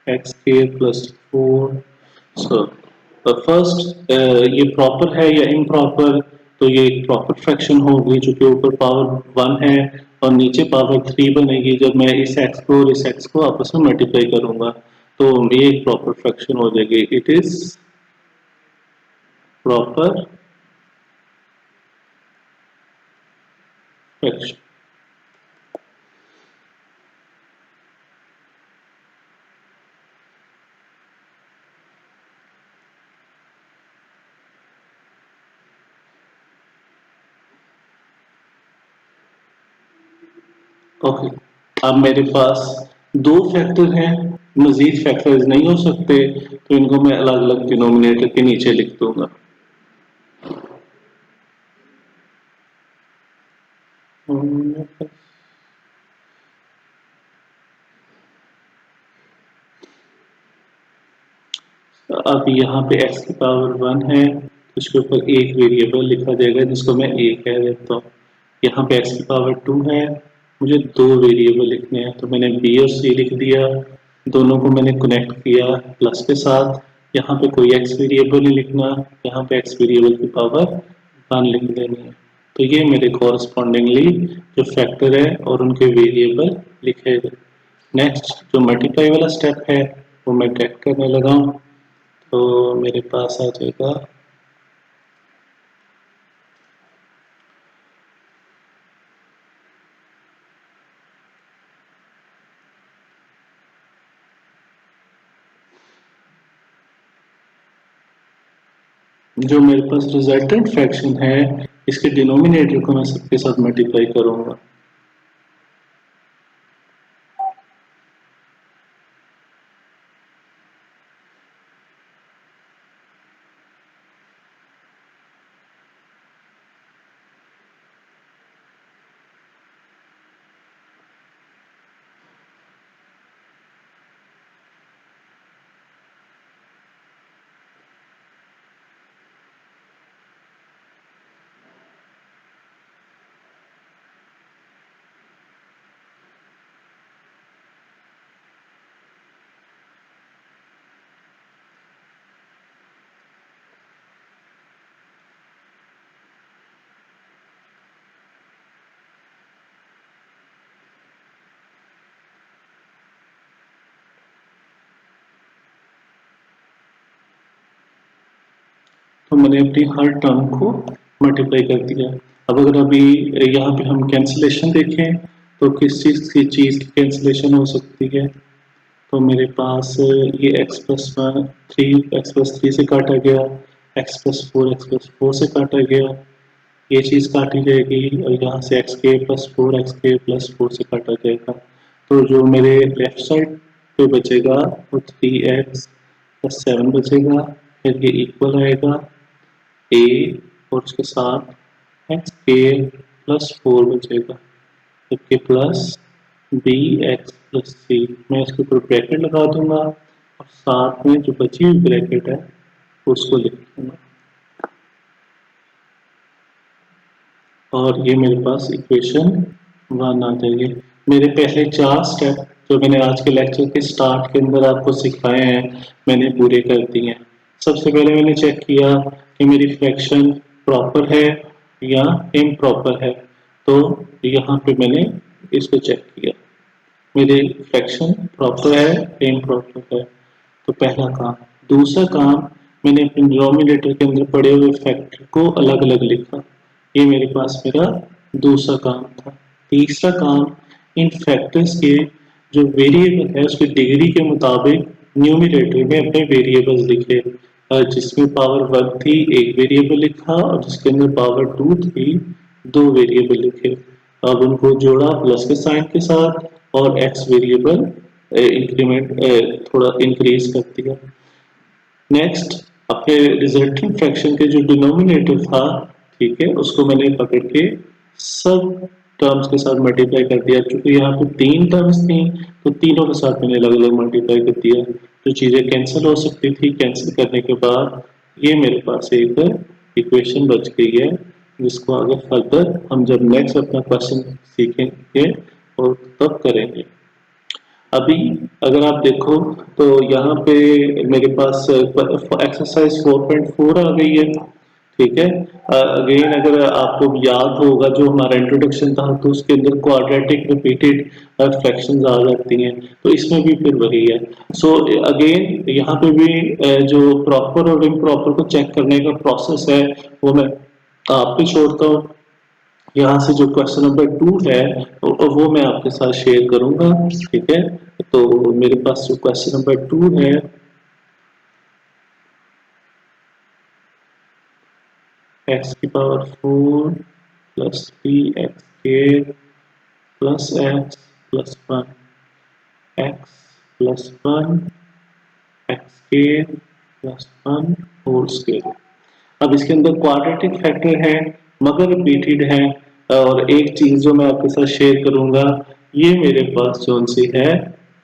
x square plus 4। So first ये प्रॉपर है या इम्प्रॉपर, तो ये एक प्रॉपर फ्रैक्शन होगी जो कि ऊपर पावर 1 है और नीचे पावर 3 बनेगी जब मैं इस x को और इस x को आपस में मल्टीप्लाई करूंगा, तो ये एक प्रॉपर फ्रैक्शन हो जाएगी। It is proper fraction. Okay, अब मेरे पास दो फैक्टर हैं, मजीद फैक्टर्स नहीं हो सकते, तो इनको मैं अलग अलग डिनोमिनेटर के नीचे लिख दूंगा। अब यहाँ पे x की पावर 1 है, उसके ऊपर एक वेरिएबल लिखा जाएगा जिसको मैं a कह देता हूँ। यहाँ पे x की पावर 2 है, मुझे दो वेरिएबल लिखने हैं तो मैंने b और c लिख दिया, दोनों को मैंने कनेक्ट किया प्लस के साथ। यहाँ पे कोई x वेरिएबल नहीं लिखना, यहाँ पे x वेरिएबल की पावर 1 लिख देनी है। तो ये मेरे कॉरस्पॉन्डिंगली जो फैक्टर है और उनके वेरिएबल लिखे गए। नेक्स्ट जो मल्टीप्लाई वाला स्टेप है वो मैं ट्रैक करने लगा हूँ, तो मेरे पास आ जाएगा जो मेरे पास रिजल्टेंट फ्रैक्शन है इसके डिनोमिनेटर को मैं सबके साथ मल्टीप्लाई करूंगा। तो मैंने अपनी हर टर्म को मल्टीप्लाई कर दिया। अब अगर अभी यहाँ पे हम कैंसिलेशन देखें तो किस चीज़ की कैंसिलेशन हो सकती है, तो मेरे पास ये x+3 x+3 से काटा गया, x+4 x+4 से काटा गया, ये चीज़ काटी जाएगी और यहाँ से एक्स के प्लस 4 से काटा जाएगा। तो जो मेरे लेफ्ट साइड पे बचेगा वो 3x+7 बचेगा। फिर ये इक्वल आएगा a और उसके साथ एक्स के प्लस 4 बचेगा, जबकि प्लस b x+c। मैं इसके ऊपर ब्रैकेट लगा दूंगा और साथ में जो बची हुई ब्रैकेट है उसको लिख दूंगा और ये मेरे पास इक्वेशन 1 आ जाएगी। मेरे पहले 4 स्टेप जो मैंने आज के लेक्चर के स्टार्ट के अंदर आपको सिखाए हैं मैंने पूरे कर दिए हैं। सबसे पहले मैंने चेक किया कि मेरी फ्रैक्शन प्रॉपर है या इम्प्रॉपर है, तो यहाँ पे मैंने इसको चेक किया मेरे फ्रैक्शन प्रॉपर है इम्प्रॉपर है। तो पहला काम। दूसरा काम, मैंने अपने डिनोमिनेटर के अंदर पड़े हुए फैक्टर को अलग अलग लिखा। ये मेरे पास मेरा दूसरा काम था। तीसरा काम, इन फैक्टर्स के जो वेरिएबल है उसकी डिग्री के मुताबिक न्यूमिनेटर में अपने वेरिएबल्स लिखे। जिसमें पावर 1 थी एक वेरिएबल लिखा और जिसके अंदर पावर 2 थी 2 वेरिएबल लिखे। अब उनको जोड़ा प्लस के साइन के साथ और एक्स वेरिएबल इंक्रीमेंट थोड़ा इंक्रीज कर दिया। नेक्स्ट, अपने रिजल्टिंग फ्रैक्शन के जो डिनोमिनेटर था, ठीक है, उसको मैंने पकड़ के सब टर्म्स के साथ मल्टीप्लाई कर दिया। क्योंकि यहाँ पे 3 टर्म्स थी तो तीनों के साथ मैंने अलग अलग मल्टीप्लाई कर दिया। जो चीजें कैंसिल हो सकती थी, कैंसिल करने के बाद ये मेरे पास एक इक्वेशन बच गई है, जिसको आगे फर्दर हम जब नेक्स्ट अपना क्वेश्चन सीखेंगे और तब करेंगे। अभी अगर आप देखो तो यहाँ पे मेरे पास एक्सरसाइज 4.4 आ गई है, ठीक है। अगेन अगर आपको याद होगा जो हमारा इंट्रोडक्शन था तो उसके अंदर क्वाड्रेटिक रिपीटेड फ्रैक्शंस आ जाती हैं, तो इसमें भी फिर वही है। सो अगेन यहाँ पे भी जो प्रॉपर और इम्प्रॉपर को चेक करने का प्रोसेस है वो मैं आप पे छोड़ता हूँ। यहाँ से जो क्वेश्चन नंबर 2 है वो मैं आपके साथ शेयर करूंगा, ठीक है। तो मेरे पास जो क्वेश्चन नंबर 2 है, x⁴ plus 3x² plus x plus 1 x+1 x² plus 1 whole square. अब इसके अंदर क्वाड्रेटिक फैक्टर है मगर रिपीटेड है, और एक चीज जो मैं आपके साथ शेयर करूंगा, ये मेरे पास जोन सी है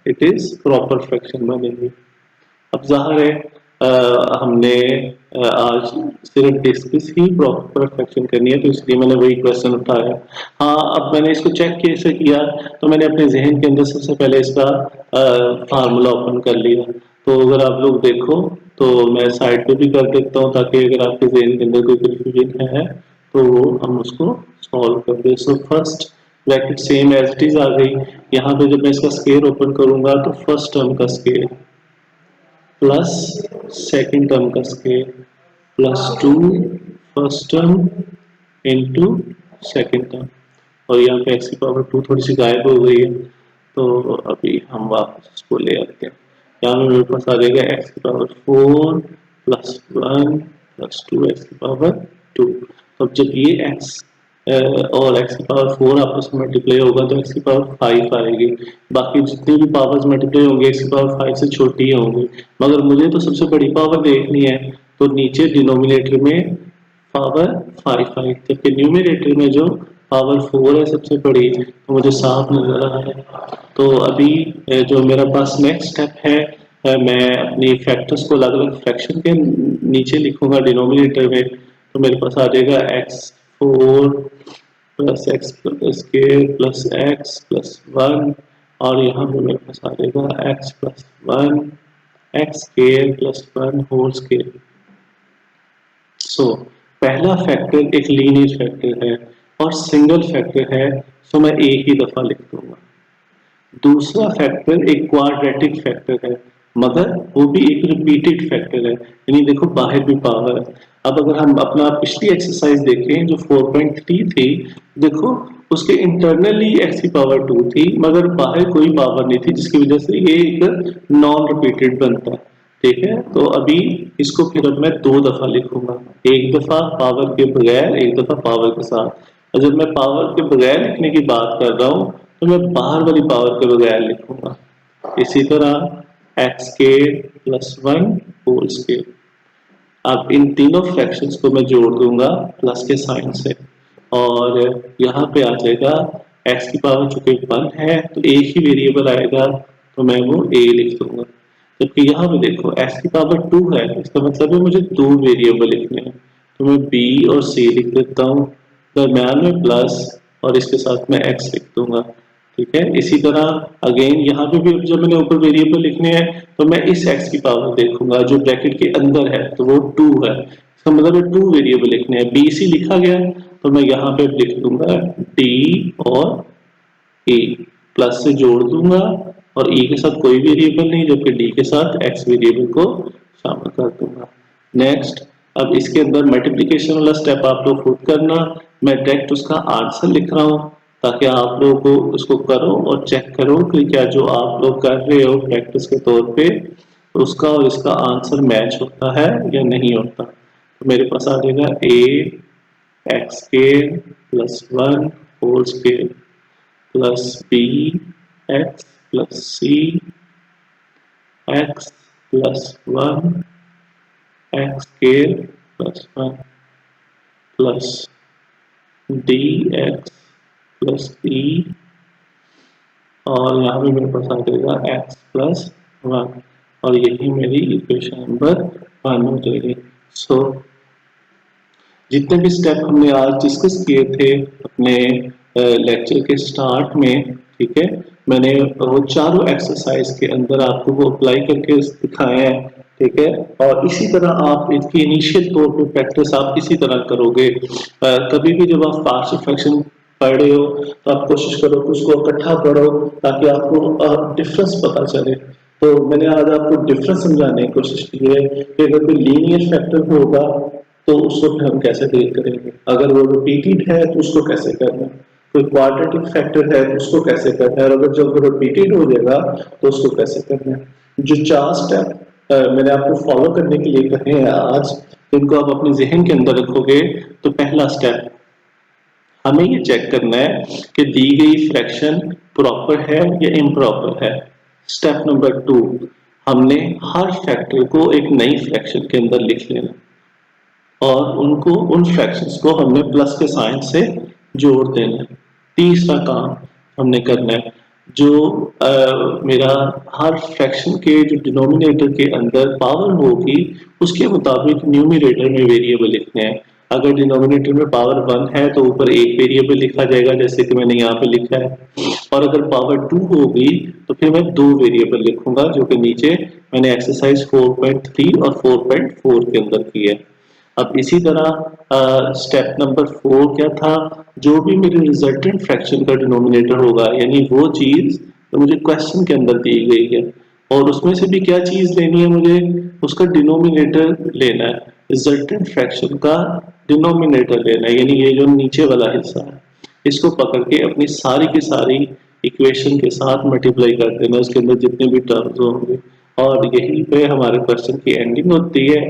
इट इज प्रॉपर फ्रैक्शन बनेगी। अब जाहिर है हमने आज सिर्फ डिस्कस ही प्रॉपर फ्रैक्शन करनी है, तो इसलिए मैंने वही क्वेश्चन उठाया। हाँ, अब मैंने इसको चेक कैसे किया, तो मैंने अपने जहन के अंदर सबसे पहले इसका फार्मूला ओपन कर लिया। तो अगर आप लोग देखो तो मैं साइड पे भी कर देता हूँ ताकि अगर आपके जहन के अंदर कोई कंफ्यूजन है तो हम उसको सॉल्व कर दें। So first bracket same as it is आ गई। यहाँ पे जब मैं इसका स्केयर ओपन करूंगा तो फर्स्ट टर्म का स्केयर प्लस सेकेंड टर्म का square +2 first term into second term, और यहाँ पे x⁴ थोड़ी सी गायब हो गई है तो अभी हम वापस उसको ले आते हैं। यहाँ पे मेरे पास आ जाएगा x⁴ +1 +2 x⁴। तो अब जब ये x और x⁴ आपस में मल्टीप्लाई होगा तो x⁵ आएगी। बाकी जितनी भी पावर्स मल्टीप्लाई होंगे x⁵ से छोटी ही होंगी, मगर मुझे तो सबसे बड़ी पावर देखनी है, तो नीचे डिनोमिनेटर में पावर 5 आई, जबकि न्यूमिनेटर में जो पावर 4 है सबसे बड़ी, तो मुझे साफ नजर आ रहा है। तो अभी जो मेरा पास नेक्स्ट स्टेप है, मैं अपनी फैक्टर्स को अलग अलग फ्रैक्शन के नीचे लिखूंगा डिनोमिनेटर में। तो मेरे पास आ जाएगा x⁴ plus x² plus x+1, और यहाँ पे मेरे पास आ जाएगा x+1 x² + 1 होल स्क्वायर। सो पहला फैक्टर एक लीनियर फैक्टर है और सिंगल फैक्टर है, सो मैं एक ही दफा लिख दूंगा। दूसरा फैक्टर एक क्वाड्रेटिक फैक्टर है मगर वो भी एक रिपीटेड फैक्टर है, यानी देखो बाहर भी पावर है। अब अगर हम अपना पिछली एक्सरसाइज देखें जो 4.3 थी, देखो उसके इंटरनली x⁴ थी मगर बाहर कोई पावर नहीं थी, जिसकी वजह से ये एक नॉन रिपीटेड बनता है। ठीक है, तो अभी इसको फिर अब मैं 2 दफा लिखूंगा, एक दफा पावर के बगैर, एक दफा पावर के साथ। और जब मैं पावर के बगैर लिखने की बात कर रहा हूं तो मैं बाहर वाली पावर के बगैर लिखूंगा। इसी तरह एक्स के प्लस 1 होल स्केयर। अब इन तीनों फ्रैक्शंस को मैं जोड़ दूंगा प्लस के साइन से, और यहाँ पे आ जाएगा एक्स की पावर चूंकि 1 है तो एक ही वेरिएबल आएगा, तो मैं वो a लिख दूंगा। जबकि यहाँ पे देखो एक्स की पावर 2 है, इसका मतलब है मुझे 2 वेरिएबल लिखने हैं, तो मैं b और c लिख देता हूँ, दरम्यान में प्लस, और इसके साथ मैं x लिख दूंगा। ठीक है, इसी तरह अगेन यहाँ पे भी जब मैंने ऊपर वेरिएबल लिखने हैं तो मैं इस x की पावर देखूंगा जो ब्रैकेट के अंदर है, तो वो 2 है, इसका मतलब है 2 वेरिएबल लिखने हैं। bc लिखा गया तो मैं यहाँ पे लिख दूंगा d और a, प्लस से जोड़ दूंगा, और e के साथ कोई वेरिएबल नहीं, जबकि d के साथ x वेरिएबल को शामिल कर दूंगा। नेक्स्ट, अब इसके अंदर मल्टीप्लिकेशन वाला स्टेप आप लोग खुद करना, मैं डायरेक्ट उसका आंसर लिख रहा हूँ ताकि आप लोगों को उसको करो और चेक करो कि क्या जो आप लोग कर रहे हो प्रैक्टिस के तौर पे उसका और इसका आंसर मैच होता है या नहीं होता। तो मेरे पास आ जाएगा a x square plus 1 whole square plus b x plus c x plus 1 x square plus 1 plus d x plus e, और यहाँ पे मेरे पास आ जाएगा x प्लस 1, और यही मेरी इक्वेशन नंबर 1 हो जाएगी। सो जितने भी स्टेप हमने आज डिस्कस किए थे अपने लेक्चर के स्टार्ट में, ठीक है, मैंने वो चारों एक्सरसाइज के अंदर आपको वो अप्लाई करके दिखाए हैं। ठीक है, और इसी तरह आप इसकी इनिशियल तौर पे प्रैक्टिस आप इसी तरह करोगे। कभी भी जब आप पार्शियल फ्रैक्शन पढ़ रहे हो तो आप कोशिश करो कि उसको इकट्ठा पढ़ो ताकि आपको डिफरेंस पता चले। तो मैंने आज आपको डिफरेंस समझाने की कोशिश की है कि अगर कोई लीनियर फैक्टर होगा तो उसको फिर हम कैसे डील करेंगे, अगर वो रिपीटेड है तो उसको कैसे करना है, कोई क्वाड्रेटिक फैक्टर है तो उसको कैसे करना है, और अगर जब रिपीटेड हो जाएगा तो उसको कैसे करना है। जो 4 स्टेप मैंने आपको फॉलो करने के लिए कहे हैं आज, इनको आप अपने जहन के अंदर रखोगे तो पहला स्टेप हमें ये चेक करना है कि दी गई फ्रैक्शन प्रॉपर है या इम्प्रॉपर है। स्टेप नंबर 2, हमने हर फैक्टर को एक नई फ्रैक्शन के अंदर लिख लेना, और उनको उन फ्रैक्शंस को हमने प्लस के साइन से जोड़ देना है। तीसरा काम हमने करना है, जो मेरा हर फ्रैक्शन के जो डिनोमिनेटर के अंदर पावर होगी उसके मुताबिक न्यूमरेटर में वेरिएबल लिखने हैं। अगर डिनोमिनेटर में पावर 1 है तो ऊपर एक वेरिएबल लिखा जाएगा जैसे कि मैंने यहाँ पे लिखा है, और अगर पावर 2 होगी तो फिर मैं 2 वेरिएबल लिखूंगा जो कि नीचे मैंने एक्सरसाइज 4.3 और 4.4 के अंदर की है। अब इसी तरह स्टेप नंबर 4 क्या था, जो भी मेरे रिजल्टेंट फ्रैक्शन का डिनोमिनेटर होगा, यानी वो चीज तो मुझे क्वेश्चन के अंदर दी गई है, और उसमें से भी क्या चीज लेनी है, मुझे उसका डिनोमिनेटर लेना है, रिजल्टेंट फ्रैक्शन का डिनोमिनेटर लेना है, यानी ये जो नीचे वाला हिस्सा है इसको पकड़ के अपनी सारी की सारी इक्वेशन के साथ मल्टीप्लाई कर देना, उसके अंदर जितने भी टर्म्स होंगे, और यही पे हमारे क्वेश्चन की एंडिंग होती है।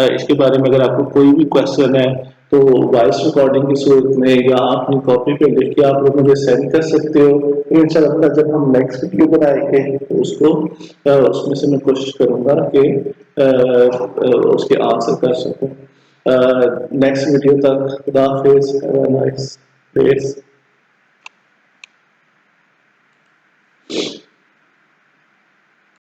इसके बारे में अगर आपको कोई भी क्वेश्चन है तो वॉइस रिकॉर्डिंग की सूरत में या आप अपनी कॉपी पे लिख के आप लोग मुझे सेंड कर सकते हो। तो इंशाल्लाह जब हम नेक्स्ट वीडियो बनाएंगे तो उसको उसमें से मैं कोशिश करूंगा कि उसके आंसर कर सकूं। नेक्स्ट वीडियो तक खुदा हाफिज़, हैव अ नाइस डे।